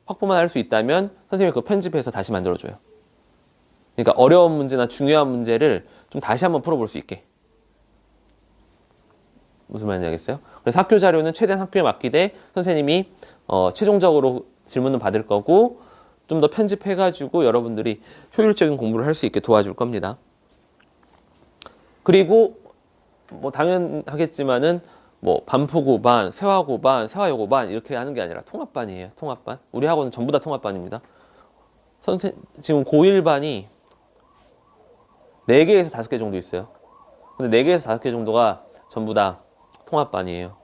선생님이 그거 편집해서 다시 만들어줘요. 그러니까 어려운 문제나 중요한 문제를 좀 다시 한번 풀어볼 수 있게. 무슨 말인지 알겠어요? 그래서 학교 자료는 최대한 학교에 맡기되 선생님이 최종적으로 질문은 받을 거고 좀 더 편집해가지고 여러분들이 효율적인 공부를 할 수 있게 도와줄 겁니다. 그리고 뭐 당연하겠지만은 뭐 반포고반, 세화고반, 세화여고반 이렇게 하는 게 아니라 통합반이에요. 통합반. 우리 학원은 전부 다 통합반입니다. 지금 고1반이 4개에서 5개 정도 있어요. 근데 4개에서 5개 정도가 전부 다 통합반이에요.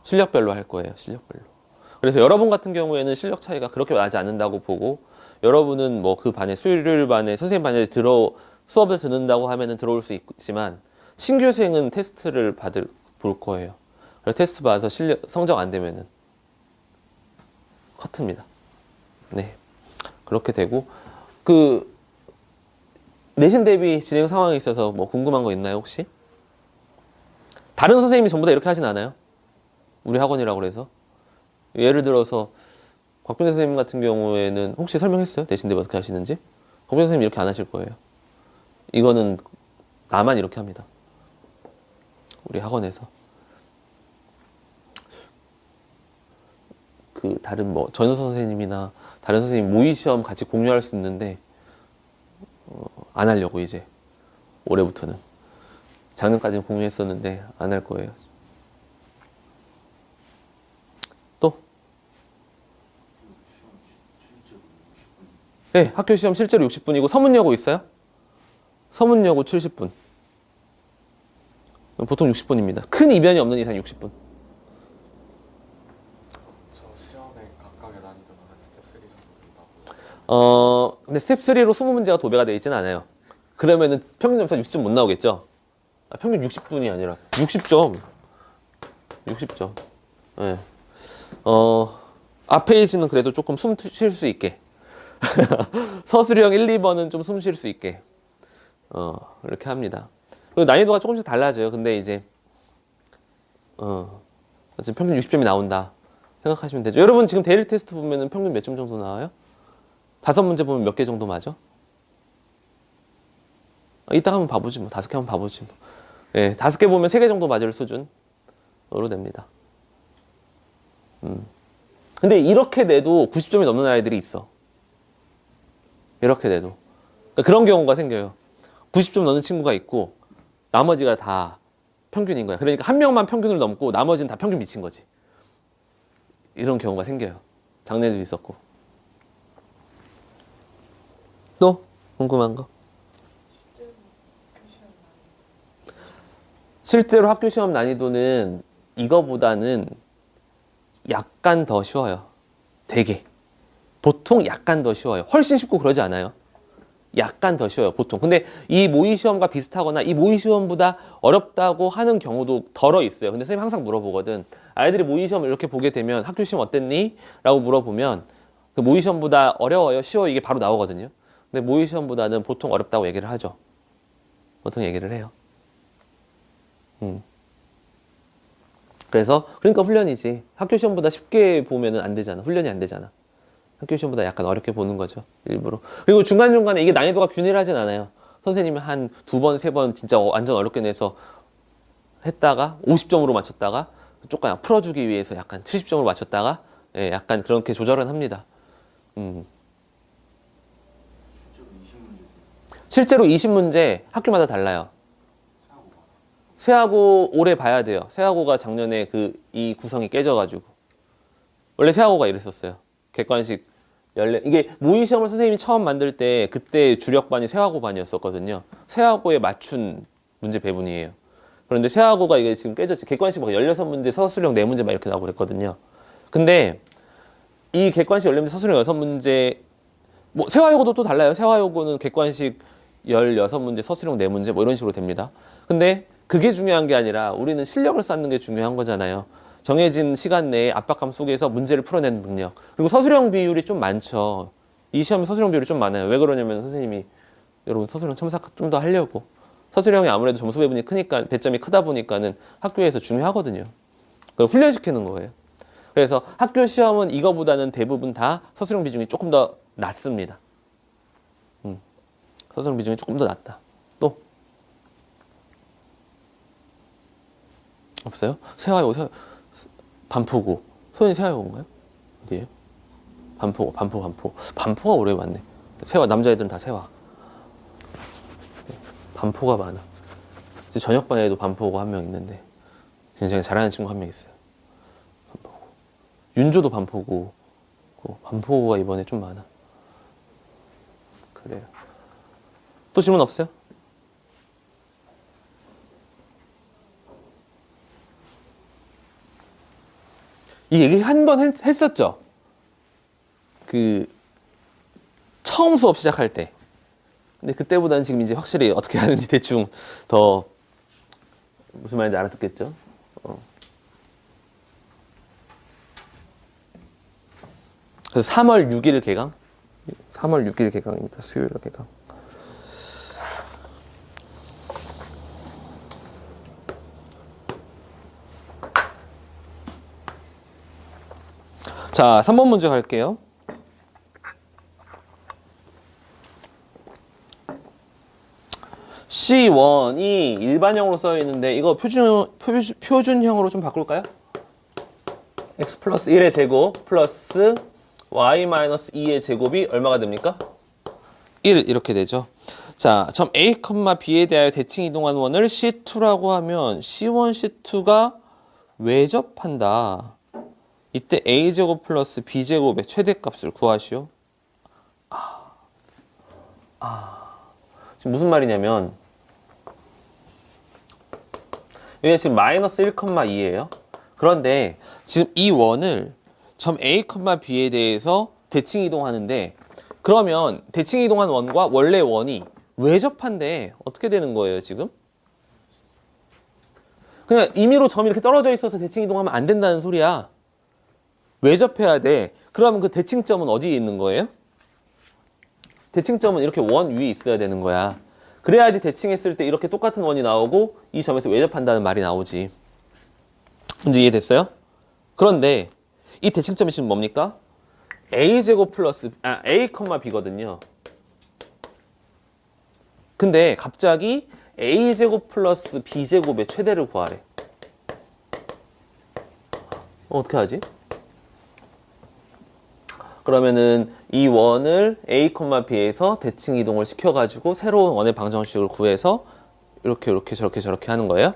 실력별로 할 거예요. 실력별로. 그래서 여러분 같은 경우에는 실력 차이가 그렇게 나지 않는다고 보고 여러분은 뭐 그 반에 수요일 반에 선생님 반에 수업을 듣는다고 하면은 들어올 수 있지만 신규생은 테스트를 볼 거예요. 그래서 테스트 봐서 성적 안 되면은 커트입니다. 네. 그렇게 되고 그 내신 대비 진행 상황에 있어서 뭐 궁금한 거 있나요, 혹시? 다른 선생님이 전부 다 이렇게 하진 않아요. 우리 학원이라고 그래서. 예를 들어서 곽빈 선생님 같은 경우에는 혹시 설명했어요? 내신 대비 어떻게 하시는지? 곽빈 선생님 이렇게 안 하실 거예요. 이거는 나만 이렇게 합니다. 우리 학원에서. 그 다른 뭐 전서 선생님이나 다른 선생님 모의 시험 같이 공유할 수 있는데 안 하려고 이제 올해부터는. 작년까지는 공유했었는데 안 할 거예요. 또? 네, 학교 시험 실제로 60분이고 서문여고 있어요? 서문여고 70분. 보통 60분입니다. 큰 이변이 없는 이상 60분. 저 시험에 각각의 난이도는 한 스텝 3 정도 된다고. 근데 스텝 3로 20문제가 도배가 되어 있지는 않아요. 그러면은 평균 점수가 60점 못 나오겠죠? 평균 60분이 아니라 60점. 60점. 네. 앞 페이지는 그래도 조금 숨 쉴 수 있게. 서술형 1, 2번은 좀 숨 쉴 수 있게. 이렇게 합니다. 그리고 난이도가 조금씩 달라져요. 근데 이제, 지금 평균 60점이 나온다. 생각하시면 되죠. 여러분 지금 데일리 테스트 보면은 평균 몇 점 정도 나와요? 5문제 보면 몇 개 정도 맞아? 이따가 한번 봐보지 뭐. 5개 한번 봐보지 뭐. 예, 5개 보면 3개 정도 맞을 수준으로 됩니다. 근데 이렇게 내도 90점이 넘는 아이들이 있어. 이렇게 내도. 그러니까 그런 경우가 생겨요. 90점 넘는 친구가 있고 나머지가 다 평균인 거야. 그러니까 한 명만 평균을 넘고 나머지는 다 평균 미친 거지. 이런 경우가 생겨요. 작년에도 있었고. 또 궁금한 거? 실제로 학교 시험 난이도는 이거보다는 약간 더 쉬워요. 되게. 보통 약간 더 쉬워요. 훨씬 쉽고 그러지 않아요. 약간 더 쉬워요, 보통. 근데 이 모의 시험과 비슷하거나 이 모의 시험보다 어렵다고 하는 경우도 덜어 있어요. 근데 선생님 항상 물어보거든. 아이들이 모의 시험을 이렇게 보게 되면 학교 시험 어땠니? 라고 물어보면 그 모의 시험보다 어려워요, 쉬워요? 이게 바로 나오거든요. 근데 모의 시험보다는 보통 어렵다고 얘기를 하죠. 보통 얘기를 해요. 그래서 그러니까 훈련이지. 학교 시험보다 쉽게 보면은 안 되잖아. 훈련이 안 되잖아. 학교 시험보다 약간 어렵게 보는 거죠. 일부러. 그리고 중간중간에 이게 난이도가 균일하진 않아요. 선생님이 한 2번, 3번 진짜 완전 어렵게 내서 했다가 50점으로 맞췄다가 조금 풀어주기 위해서 약간 70점으로 맞췄다가 예, 약간 그렇게 조절은 합니다. 실제로 20문제 학교마다 달라요. 세하고 올해 봐야 돼요. 세하고가 작년에 이 구성이 깨져가지고. 원래 세하고가 이랬었어요. 객관식 이게 모의 시험을 선생님이 처음 만들 때 그때 주력반이 세하고 반이었었거든요. 세하고에 맞춘 문제 배분이에요. 그런데 세하고가 이게 지금 깨졌지. 객관식 막 16문제, 서술형 4문제 막 이렇게 나오고 그랬거든요. 근데 이 객관식 열림대 서술형 6문제, 뭐 세화요거도 또 달라요. 세화요거는 객관식 16문제, 서술형 4문제 뭐 이런 식으로 됩니다. 근데 그게 중요한 게 아니라 우리는 실력을 쌓는 게 중요한 거잖아요. 정해진 시간 내에 압박감 속에서 문제를 풀어내는 능력. 그리고 서술형 비율이 좀 많죠. 이 시험에 서술형 비율이 좀 많아요. 왜 그러냐면 선생님이 여러분 서술형 첨삭 좀 더 하려고. 서술형이 아무래도 점수 배분이 크니까, 배점이 크다 보니까는 학교에서 중요하거든요. 그걸 훈련시키는 거예요. 그래서 학교 시험은 이거보다는 대부분 다 서술형 비중이 조금 더 낮습니다. 서술형 비중이 조금 더 낮다. 또 없어요? 세화요, 반포고. 소연이 세화요인가요? 어디에요? 반포가 오래 맞네. 세화, 남자애들은 다 세화. 반포가 많아. 저녁반에도 반포고 한 명 있는데 굉장히 잘하는 친구 한 명 있어요. 반포고. 윤조도 반포고. 반포고가 이번에 좀 많아. 그래요. 또 질문 없어요? 이 얘기 한 번 했었죠? 그 처음 수업 시작할 때. 근데 그때보다는 지금 이제 확실히 어떻게 하는지 대충 더 무슨 말인지 알아듣겠죠? 그래서 3월 6일 개강? 3월 6일 개강입니다. 수요일 개강. 자, 3번 문제 갈게요. C1이 일반형으로 써 있는데 이거 표준형으로 좀 바꿀까요? x 플러스 1의 제곱 플러스 y 마이너스 2의 제곱이 얼마가 됩니까? 1 이렇게 되죠. 자, 점 A, B에 대하여 대칭 이동한 원을 C2라고 하면 C1, C2가 외접한다. 이때 A제곱 플러스 B제곱의 최대값을 구하시오. 지금 무슨 말이냐면 여기 지금 마이너스 1,2예요. 그런데 지금 이 원을 점 A, B에 대해서 대칭 이동하는데 그러면 대칭 이동한 원과 원래 원이 외접한데 어떻게 되는 거예요 지금? 그냥 임의로 점이 이렇게 떨어져 있어서 대칭 이동하면 안 된다는 소리야. 외접해야 돼. 그러면 그 대칭점은 어디에 있는 거예요? 대칭점은 이렇게 원 위에 있어야 되는 거야. 그래야지 대칭했을 때 이렇게 똑같은 원이 나오고 이 점에서 외접한다는 말이 나오지. 문제 이해됐어요? 그런데 이 대칭점이 지금 뭡니까? A제곱 플러스 A, B거든요. 근데 갑자기 A제곱 플러스 B제곱의 최대를 구하래. 어떻게 하지? 그러면은 이 원을 A, B에서 대칭 이동을 시켜가지고 새로운 원의 방정식을 구해서 이렇게 저렇게 하는 거예요?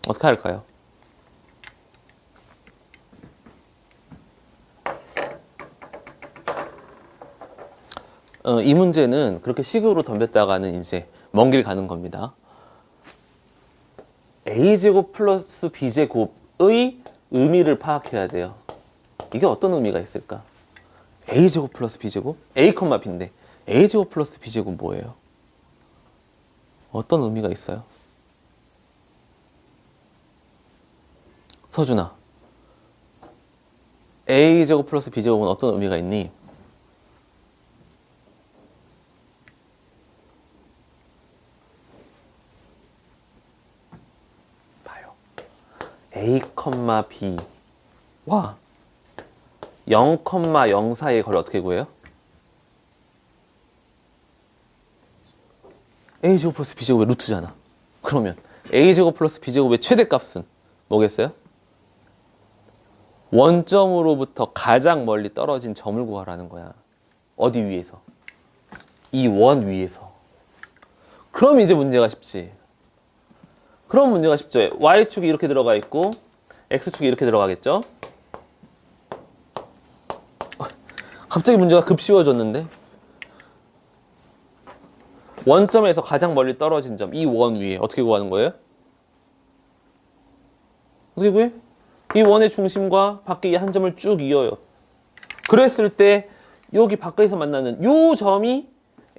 어떻게 할까요? 이 문제는 그렇게 식으로 덤볐다가는 이제 먼 길 가는 겁니다. A제곱 플러스 B제곱의 의미를 파악해야 돼요. 이게 어떤 의미가 있을까? A제곱 플러스 B제곱? A, B인데 A제곱 플러스 B제곱 뭐예요? 어떤 의미가 있어요? 서준아, A제곱 플러스 B제곱은 어떤 의미가 있니? 봐요. A, B와 0, 0 사이의 거리 어떻게 구해요? A제곱 플러스 B제곱의 루트잖아. 그러면 A제곱 플러스 B제곱의 최대값은 뭐겠어요? 원점으로부터 가장 멀리 떨어진 점을 구하라는 거야. 어디 위에서? 이 원 위에서. 그럼 이제 문제가 쉽지. 그럼 문제가 쉽죠. Y축이 이렇게 들어가 있고 X축이 이렇게 들어가겠죠? 갑자기 문제가 급 쉬워졌는데? 원점에서 가장 멀리 떨어진 점, 이 원 위에 어떻게 구하는 거예요? 어떻게 구해? 이 원의 중심과 밖에 이 한 점을 쭉 이어요. 그랬을 때 여기 밖에서 만나는 요 점이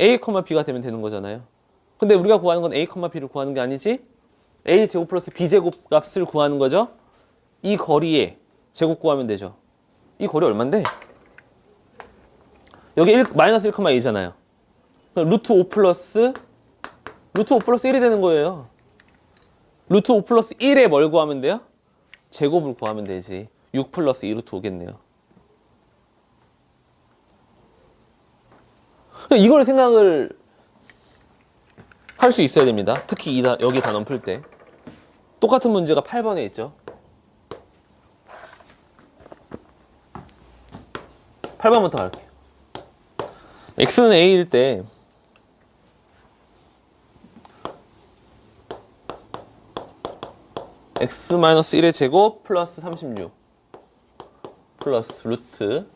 A, B가 되면 되는 거잖아요. 근데 우리가 구하는 건 A, B를 구하는 게 아니지? A 제곱 플러스 B 제곱 값을 구하는 거죠. 이 거리의 제곱 구하면 되죠. 이 거리 얼만데? 여기 마이너스 1,2잖아요. 루트 5 플러스 1이 되는 거예요. 루트 5 플러스 1에 뭘 구하면 돼요? 제곱을 구하면 되지. 6 플러스 2 루트 5겠네요. 이걸 생각을 할 수 있어야 됩니다. 특히 여기 단원 풀 때. 똑같은 문제가 8번에 있죠. 8번부터 갈게요. x는 a일 때 x-1의 제곱 플러스 36 플러스 루트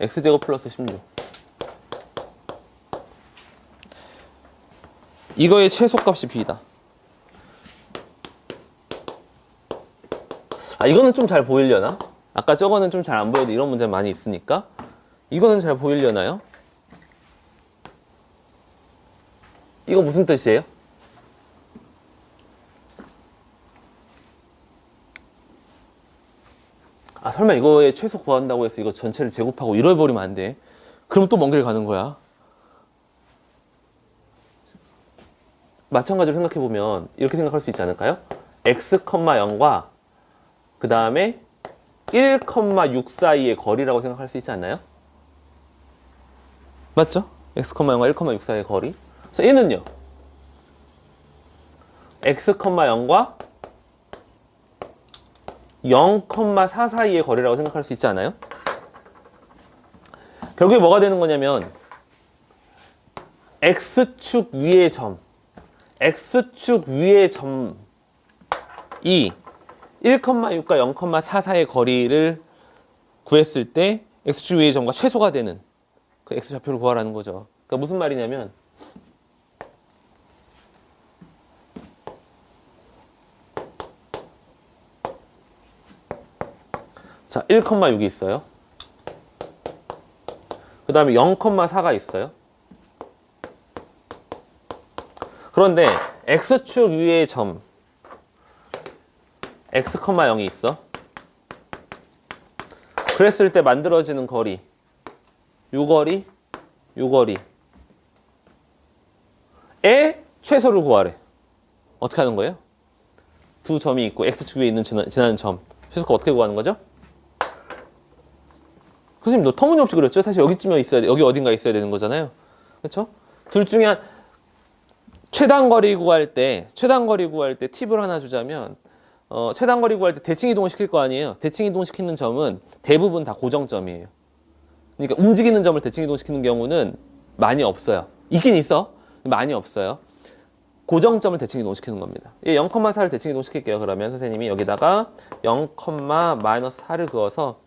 x제곱 플러스 16 이거의 최소값이 b다. 이거는 좀 잘 보이려나? 아까 저거는 좀 잘 안 보여도 이런 문제 많이 있으니까 이거는 잘 보이려나요? 이거 무슨 뜻이에요? 설마 이거의 최소 구한다고 해서 이거 전체를 제곱하고 이뤄버리면 안 돼. 그럼 또 먼 길 가는 거야. 마찬가지로 생각해보면 이렇게 생각할 수 있지 않을까요? x, 0과 그 다음에 1,6 사이의 거리라고 생각할 수 있지 않나요? 맞죠? x, 0과 1,6 사이의 거리. 그래서 얘는요. x, 0과 0,4 사이의 거리라고 생각할 수 있지 않아요? 결국에 뭐가 되는 거냐면 x축 위의 점 x축 위의 점이 1,6과 0,4 사이의 거리를 구했을 때 x축 위의 점과 최소가 되는 그 x좌표를 구하라는 거죠. 그러니까 무슨 말이냐면 자, 1,6이 있어요. 그 다음에 0,4가 있어요. 그런데 x축 위의 점 x, 0이 있어. 그랬을 때 만들어지는 거리 요 거리의 최소를 구하래. 어떻게 하는 거예요? 두 점이 있고 x축 위에 있는 지나는 점 최소값 어떻게 구하는 거죠? 선생님, 너 터무니없이 그랬죠? 사실 여기쯤에 있어야 돼. 여기 어딘가에 있어야 되는 거잖아요. 그렇죠? 둘 중에 최단 거리 구할 때 팁을 하나 주자면 최단 거리 구할 때 대칭 이동을 시킬 거 아니에요. 대칭 이동시키는 점은 대부분 다 고정점이에요. 그러니까 움직이는 점을 대칭 이동시키는 경우는 많이 없어요. 있긴 있어. 많이 없어요. 고정점을 대칭 이동시키는 겁니다. 0,4를 대칭 이동시킬게요. 그러면 선생님이 여기다가 0,-4를 그어서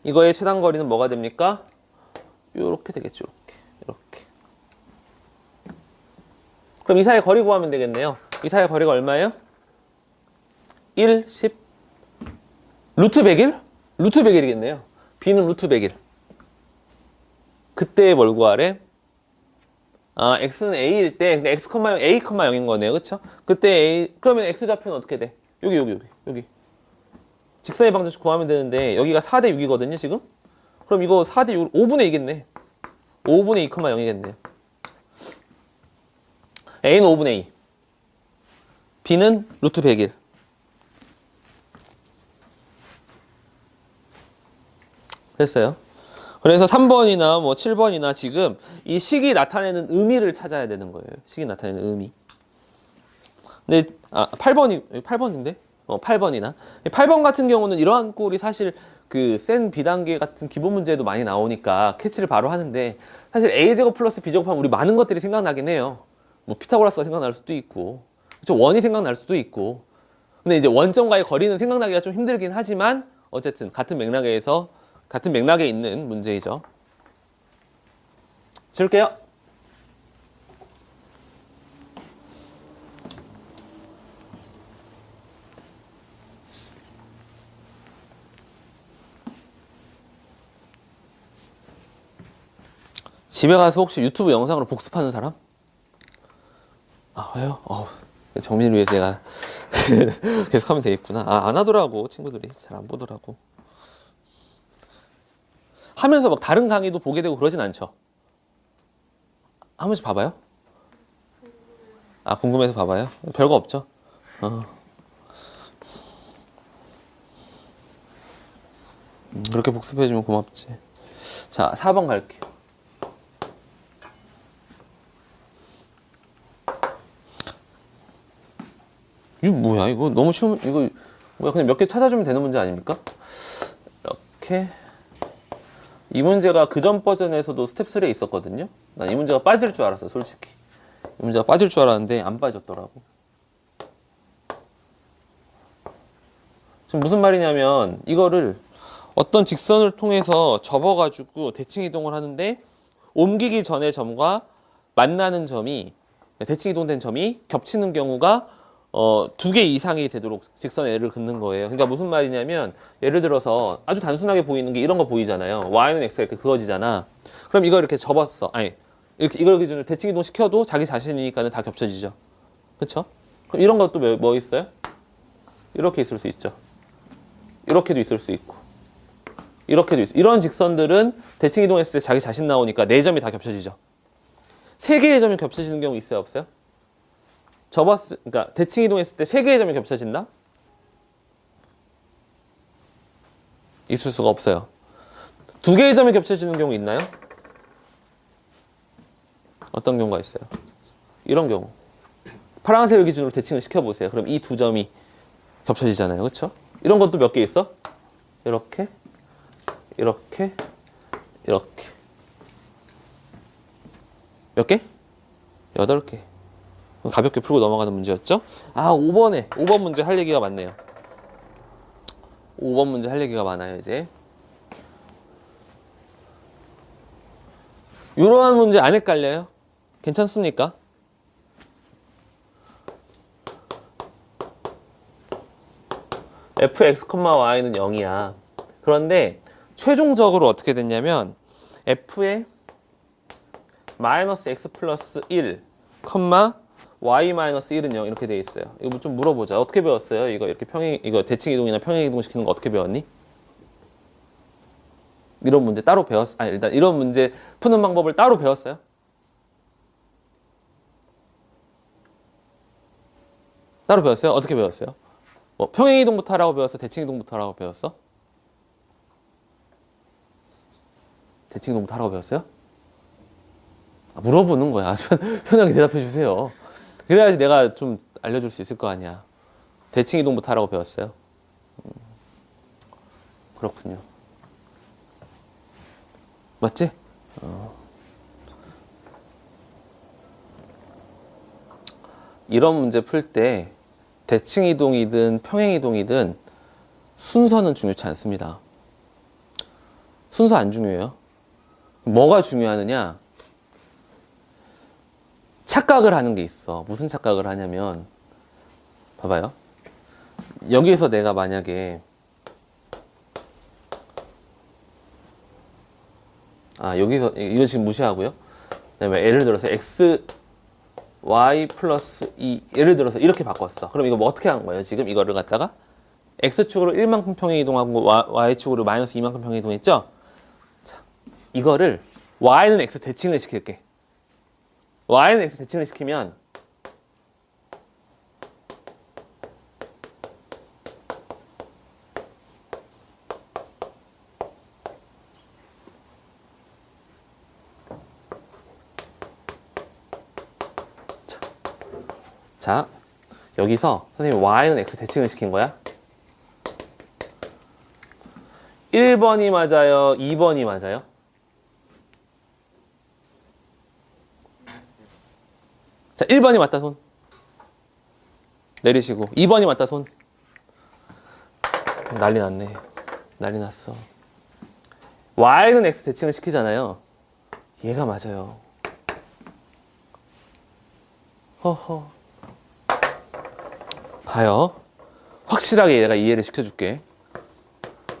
이거의 최단 거리는 뭐가 됩니까? 요렇게 되겠죠. 이렇게. 그럼 이 사이의 거리 구하면 되겠네요. 이 사이의 거리가 얼마예요? 1, 10, 루트 100일? 루트 100일이겠네요. b는 루트 100일. 그때 뭘 구하래? x는 a일 때 x, a, 0인 거네요. 그쵸? 그때 a, 그러면 x좌표는 어떻게 돼? 여기. 직선의 방정식 구하면 되는데 여기가 4대 6이거든요, 지금? 그럼 이거 4대 6, 5분의 2겠네. 5분의 2,0이겠네. a는 5분의 2. b는 루트 100일. 됐어요. 그래서 3번이나 뭐 7번이나 지금 이 식이 나타내는 의미를 찾아야 되는 거예요. 식이 나타내는 의미. 근데 8번인데? 8번이나 8번 같은 경우는 이러한 꼴이 사실 그 센 비단계 같은 기본 문제도 많이 나오니까 캐치를 바로 하는데 사실 a제곱 플러스 b제곱 하면 우리 많은 것들이 생각나긴 해요. 뭐 피타고라스가 생각날 수도 있고 그렇죠? 원이 생각날 수도 있고 근데 이제 원점과의 거리는 생각나기가 좀 힘들긴 하지만 어쨌든 같은 맥락에 있는 문제이죠. 지울게요. 집에 가서 혹시 유튜브 영상으로 복습하는 사람? 아, 왜요? 정민을 위해서 내가 계속 하면 되겠구나. 안 하더라고. 친구들이 잘 안 보더라고. 하면서 막 다른 강의도 보게 되고 그러진 않죠? 한 번씩 봐봐요? 궁금해서 봐봐요? 별거 없죠? 그렇게 복습해주면 고맙지. 자, 4번 갈게요. 이거 뭐야? 이거 너무 쉬운, 이거 뭐야? 그냥 몇 개 찾아주면 되는 문제 아닙니까? 이렇게. 이 문제가 그전 버전에서도 스텝 3에 있었거든요. 난 이 문제가 빠질 줄 알았어, 솔직히. 이 문제가 빠질 줄 알았는데 안 빠졌더라고. 지금 무슨 말이냐면 이거를 어떤 직선을 통해서 접어가지고 대칭 이동을 하는데 옮기기 전의 점과 만나는 점이 대칭 이동된 점이 겹치는 경우가 2개 이상이 되도록 직선 L을 긋는 거예요. 그러니까 무슨 말이냐면 예를 들어서 아주 단순하게 보이는 게 이런 거 보이잖아요. Y는 X가 이렇게 그어지잖아. 그럼 이걸 이렇게 접었어. 아니 이걸 기준으로 대칭 이동 시켜도 자기 자신이니까는 다 겹쳐지죠. 그렇죠? 그럼 이런 것도 뭐 있어요? 이렇게 있을 수 있죠. 이렇게도 있을 수 있고 이렇게도 있어. 이런 직선들은 대칭 이동했을 때 자기 자신 나오니까 4점이 다 겹쳐지죠. 3개의 점이 겹쳐지는 경우 있어요, 없어요? 그러니까 대칭 이동했을 때 3개의 점이 겹쳐진다? 있을 수가 없어요. 2개의 점이 겹쳐지는 경우 있나요? 어떤 경우가 있어요? 이런 경우. 파란색을 기준으로 대칭을 시켜보세요. 그럼 이 2점이 겹쳐지잖아요. 그렇죠? 이런 것도 몇 개 있어? 이렇게, 이렇게, 이렇게. 몇 개? 8개. 가볍게 풀고 넘어가는 문제였죠? 5번 문제 할 얘기가 많네요. 5번 문제 할 얘기가 많아요, 이제. 이러한 문제 안 헷갈려요? 괜찮습니까? fx,y는 0이야. 그런데 최종적으로 어떻게 됐냐면 f의 마이너스 x 플러스 1, y 마이너스 1은 0 이렇게 돼 있어요. 이거 좀 물어보자. 어떻게 배웠어요? 이거 대칭 이동이나 평행 이동 시키는 거 어떻게 배웠니? 이런 문제 따로 일단 이런 문제 푸는 방법을 따로 배웠어요? 따로 배웠어요? 어떻게 배웠어요? 평행 이동부터 하라고 배웠어? 대칭 이동부터 하라고 배웠어? 대칭 이동부터 하라고 배웠어요? 물어보는 거야. 편하게 대답해 주세요. 그래야지 내가 좀 알려줄 수 있을 거 아니야. 대칭 이동부터 하라고 배웠어요. 그렇군요. 맞지? 이런 문제 풀 때 대칭 이동이든 평행 이동이든 순서는 중요치 않습니다. 순서 안 중요해요. 뭐가 중요하느냐? 착각을 하는 게 있어. 무슨 착각을 하냐면 봐봐요. 여기서 내가 만약에 여기서 이거 지금 무시하고요. 그다음에 예를 들어서 x y 플러스 2 예를 들어서 이렇게 바꿨어. 그럼 이거 뭐 어떻게 한 거예요? 지금 이거를 갖다가 x축으로 1만큼 평행 이동하고 y축으로 마이너스 2만큼 평행 이동했죠? 자, 이거를 y는 x 대칭을 시킬게. y는 x 대칭을 시키면 자, 여기서 선생님 y는 x 대칭을 시킨 거야. 1번이 맞아요? 2번이 맞아요? 자, 1번이 맞다 손. 내리시고 2번이 맞다 손. 난리 났네. 난리 났어. y는 x 대칭을 시키잖아요. 얘가 맞아요. 허허. 봐요. 확실하게 내가 이해를 시켜줄게.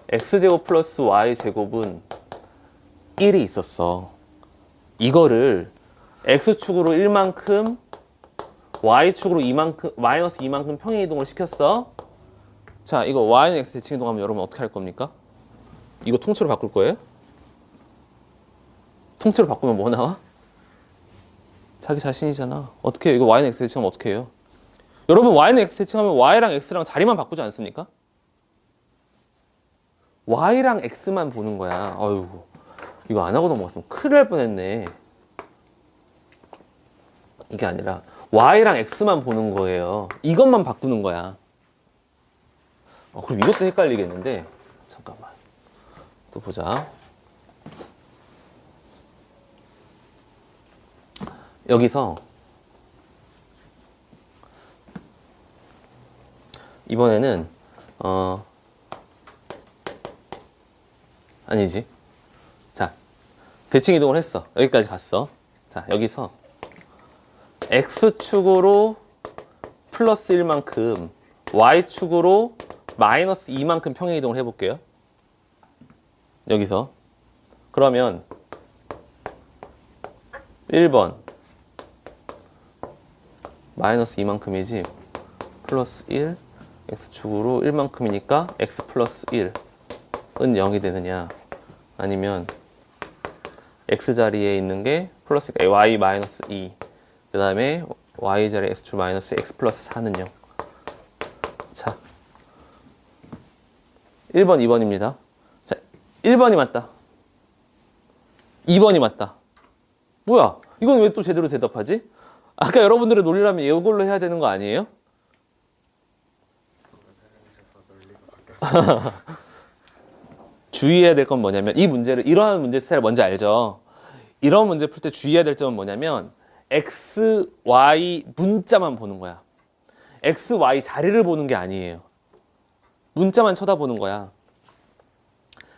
x제곱 플러스 y제곱은 1이 있었어. 이거를 x축으로 1만큼 y축으로 2만큼 마이너스 2만큼 평행이동을 시켰어. 자, 이거 y는 x 대칭이동하면 여러분 어떻게 할 겁니까? 이거 통째로 바꿀 거예요? 통째로 바꾸면 뭐 나와? 자기 자신이잖아. 어떻게 해요? 이거 y는 x 대칭하면 어떻게 해요? 여러분 y는 x 대칭하면 y랑 x랑 자리만 바꾸지 않습니까? y랑 x만 보는 거야. 어이구, 이거 안 하고 넘어갔으면 큰일 날 뻔했네. 이게 아니라 y랑 x만 보는 거예요. 이것만 바꾸는 거야. 그럼 이것도 헷갈리겠는데 잠깐만 또 보자. 여기서 이번에는 아니지. 자, 대칭 이동을 했어. 여기까지 갔어. 자, 여기서 x축으로 플러스 1만큼 y축으로 마이너스 2만큼 평행 이동을 해볼게요. 여기서 그러면 1번 마이너스 2만큼이지 플러스 1 x축으로 1만큼이니까 x 플러스 1은 0이 되느냐, 아니면 x 자리에 있는 게 플러스 y 마이너스 2, 그 다음에 y 자리에 x축 마이너스 x 플러스 4는 0. 자, 1번, 2번입니다. 자, 1번이 맞다. 2번이 맞다. 뭐야? 이건 왜 또 제대로 대답하지? 아까 여러분들의 논리라면 이걸로 해야 되는 거 아니에요? 주의해야 될 건 뭐냐면, 이 문제를, 이러한 문제 스타일 뭔지 알죠? 이런 문제 풀 때 주의해야 될 점은 뭐냐면 x, y 문자만 보는 거야. x, y 자리를 보는 게 아니에요. 문자만 쳐다보는 거야.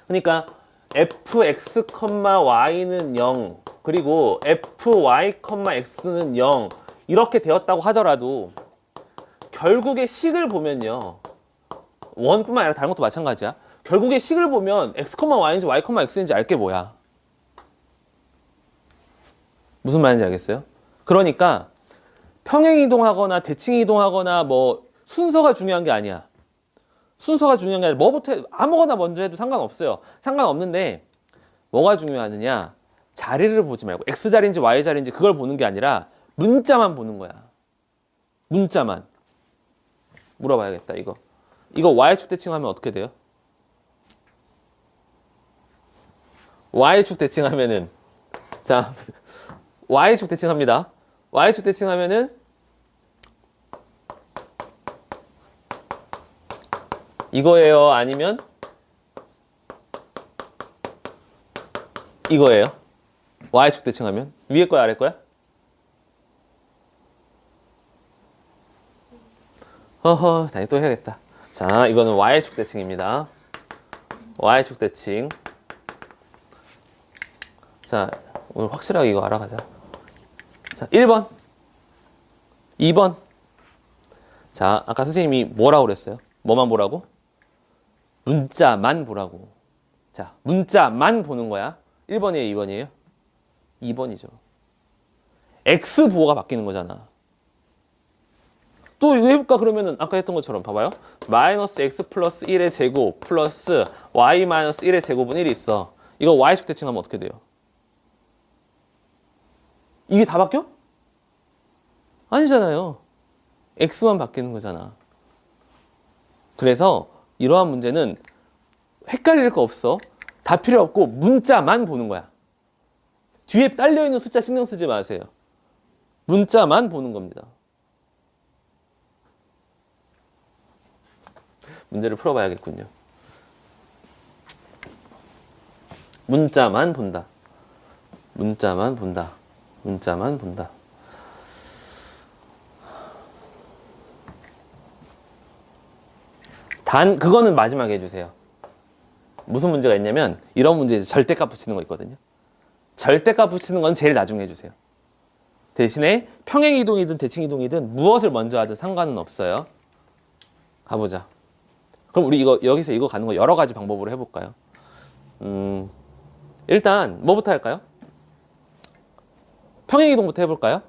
그러니까 fx, y는 0, 그리고 fy, x는 0 이렇게 되었다고 하더라도 결국에 식을 보면요, 원뿐만 아니라 다른 것도 마찬가지야. 결국에 식을 보면 x, y인지 y, x인지 알 게 뭐야? 무슨 말인지 알겠어요? 그러니까 평행이동하거나 대칭이동하거나 뭐 순서가 중요한 게 아니야. 순서가 중요한 게 아니라 뭐부터 아무거나 먼저 해도 상관없어요. 상관없는데 뭐가 중요하느냐? 자리를 보지 말고 x 자리인지 y 자리인지 그걸 보는 게 아니라 문자만 보는 거야. 문자만. 물어봐야겠다. 이거 y축 대칭하면 어떻게 돼요? y축 대칭하면은, 자, y축 대칭합니다. y축 대칭하면은 이거예요? 아니면 이거예요? y축 대칭하면? 위에 거야, 아래 거야? 허허, 다시 또 해야겠다. 자, 이거는 y축 대칭입니다. y축 대칭. 자, 오늘 확실하게 이거 알아가자. 자, 1번, 2번. 자, 아까 선생님이 뭐라고 그랬어요? 뭐만 보라고? 문자만 보라고. 자, 문자만 보는 거야. 1번이에요, 2번이에요? 2번이죠. x 부호가 바뀌는 거잖아. 또 이거 해볼까? 그러면은 아까 했던 것처럼 봐봐요. 마이너스 x 플러스 1의 제곱 플러스 y 마이너스 1의 제곱은 1이 있어. 이거 y축 대칭하면 어떻게 돼요? 이게 다 바뀌어? 아니잖아요. x만 바뀌는 거잖아. 그래서 이러한 문제는 헷갈릴 거 없어. 다 필요 없고 문자만 보는 거야. 뒤에 딸려있는 숫자 신경 쓰지 마세요. 문자만 보는 겁니다. 문제를 풀어봐야겠군요. 문자만 본다. 문자만 본다. 문자만 본다. 단 그거는 마지막에 해주세요. 무슨 문제가 있냐면 이런 문제에 절대값 붙이는 거 있거든요. 절대값 붙이는 건 제일 나중에 해주세요. 대신에 평행이동이든 대칭이동이든 무엇을 먼저 하든 상관은 없어요. 가보자. 그럼 우리 여기서 이거 가는 거 여러 가지 방법으로 해볼까요? 일단 뭐부터 할까요? 평행이동부터 해볼까요?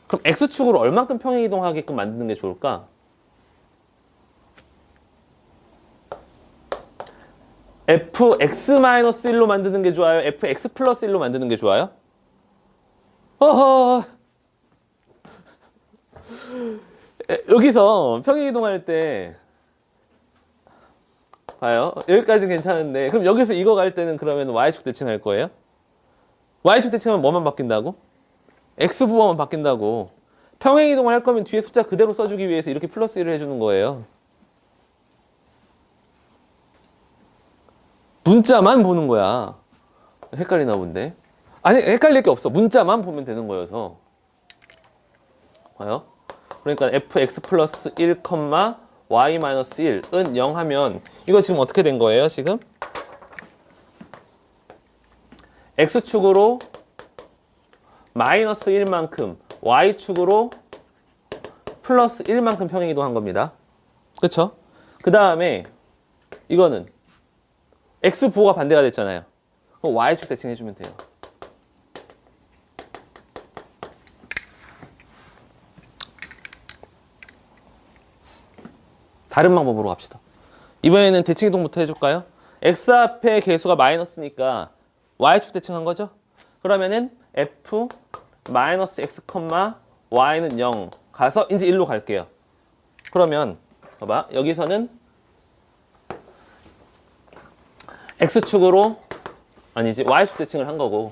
그럼 x축으로 얼만큼 평행이동하게끔 만드는 게 좋을까? fx-1로 만드는 게 좋아요? fx 플러스 1로 만드는 게 좋아요? 어허. 여기서 평행이동할 때 봐요. 여기까지는 괜찮은데 그럼 여기서 이거 갈 때는 그러면 y축 대칭할 거예요? y축 대칭하면 뭐만 바뀐다고? x부호만 바뀐다고. 평행이동을 할 거면 뒤에 숫자 그대로 써주기 위해서 이렇게 플러스 1을 해주는 거예요. 문자만 보는 거야. 헷갈리나 본데. 아니 헷갈릴 게 없어. 문자만 보면 되는 거여서. 봐요. 그러니까 fx 플러스 1, y 마이너스 1은 0 하면 이거 지금 어떻게 된 거예요 지금? x축으로 마이너스 1만큼 y축으로 플러스 1만큼 평행이동한 겁니다. 그쵸? 그 다음에 이거는 x부호가 반대가 됐잖아요. 그럼 y축 대칭해주면 돼요. 다른 방법으로 갑시다. 이번에는 대칭이동부터 해줄까요? x 앞에 개수가 마이너스니까 y축 대칭한 거죠? 그러면은 f 마이너스 x, y는 0 가서 이제 1로 갈게요. 그러면 봐봐. 여기서는 x축으로 아니지 y축 대칭을 한 거고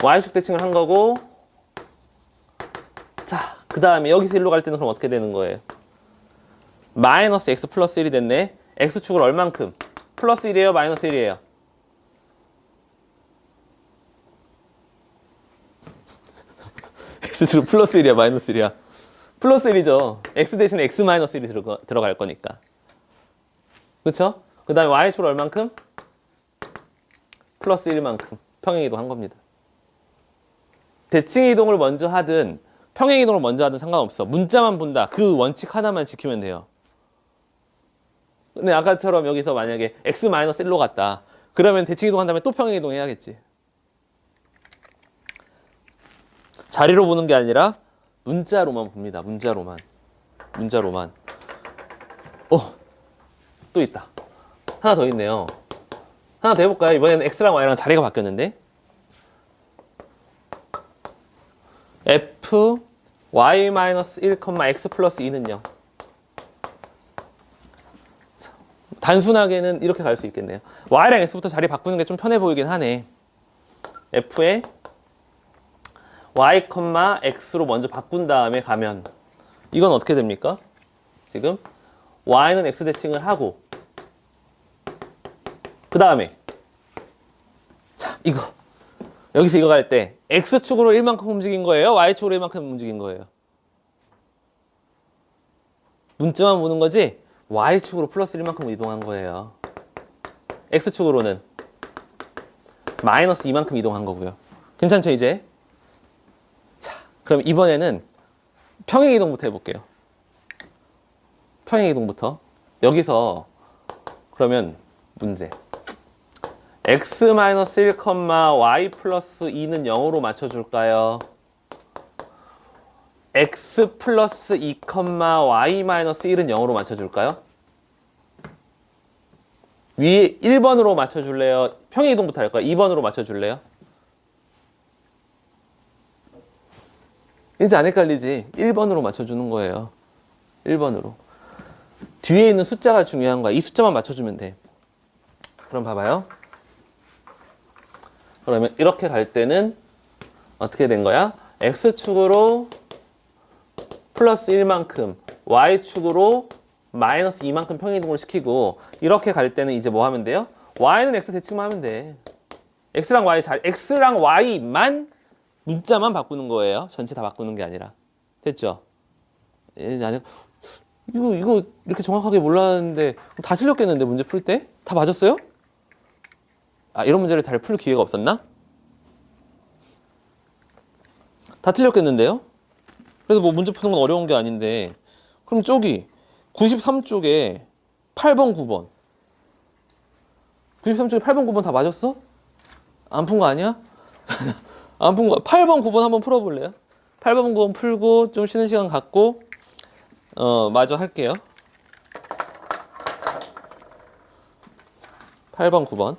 y축 대칭을 한 거고 자, 그 다음에 여기서 1로 갈 때는 그럼 어떻게 되는 거예요? 마이너스 x 플러스 1이 됐네. x축을 얼만큼? 플러스 1이에요? 마이너스 1이에요? x축 플러스 1이야? 마이너스 1이야? 플러스 1이죠. x 대신에 x 마이너스 1이 들어갈 거니까. 그쵸? 그 다음에 y축을 얼만큼? 플러스 1만큼 평행이동 한 겁니다. 대칭이동을 먼저 하든 평행이동을 먼저 하든 상관없어. 문자만 본다. 그 원칙 하나만 지키면 돼요. 근데 아까처럼 여기서 만약에 x-1로 갔다. 그러면 대칭이동 한 다음에 또 평행이동 해야겠지. 자리로 보는 게 아니라 문자로만 봅니다. 문자로만. 또 있다. 하나 더 있네요. 하나 더 해볼까요? 이번에는 x랑 y랑 자리가 바뀌었는데 f y-1, x 플러스 2는 0. 단순하게는 이렇게 갈 수 있겠네요. y랑 x부터 자리 바꾸는 게 좀 편해 보이긴 하네. f에 y, x로 먼저 바꾼 다음에 가면 이건 어떻게 됩니까? 지금 y는 x 대칭을 하고 그 다음에 자 이거 여기서 이거 갈 때 x축으로 1만큼 움직인 거예요? y축으로 1만큼 움직인 거예요? 문자만 보는 거지 y축으로 플러스 1만큼 이동한 거예요. x축으로는 마이너스 2만큼 이동한 거고요. 괜찮죠 이제? 자 그럼 이번에는 평행이동부터 해볼게요. 평행이동부터 여기서 그러면 문제 x-1, y 플러스 2는 0으로 맞춰줄까요? x 플러스 2, y 마이너스 1은 0으로 맞춰줄까요? 위에 1번으로 맞춰줄래요? 평행이동부터 할까요? 2번으로 맞춰줄래요? 이제 안 헷갈리지? 1번으로 맞춰주는 거예요. 1번으로. 뒤에 있는 숫자가 중요한 거야. 이 숫자만 맞춰주면 돼. 그럼 봐봐요. 그러면 이렇게 갈 때는 어떻게 된 거야? x축으로 플러스 1만큼 y축으로 마이너스 2만큼 평행이동을 시키고 이렇게 갈 때는 이제 뭐 하면 돼요? y는 x 대칭만 하면 돼. x랑 y만 문자만 바꾸는 거예요. 전체 다 바꾸는 게 아니라. 됐죠? 아니 이거 이렇게 정확하게 몰랐는데 다 틀렸겠는데 문제 풀 때? 다 맞았어요? 아 이런 문제를 잘 풀 기회가 없었나? 다 틀렸겠는데요? 그래서 뭐 문제 푸는 건 어려운 게 아닌데 그럼 저기 93쪽에 8번, 9번 93쪽에 8번, 9번 다 맞았어? 안 푼 거 아니야? 안 푼 거. 8번, 9번 한번 풀어볼래요? 8번, 9번 풀고 좀 쉬는 시간 갖고 마저 할게요. 8번, 9번.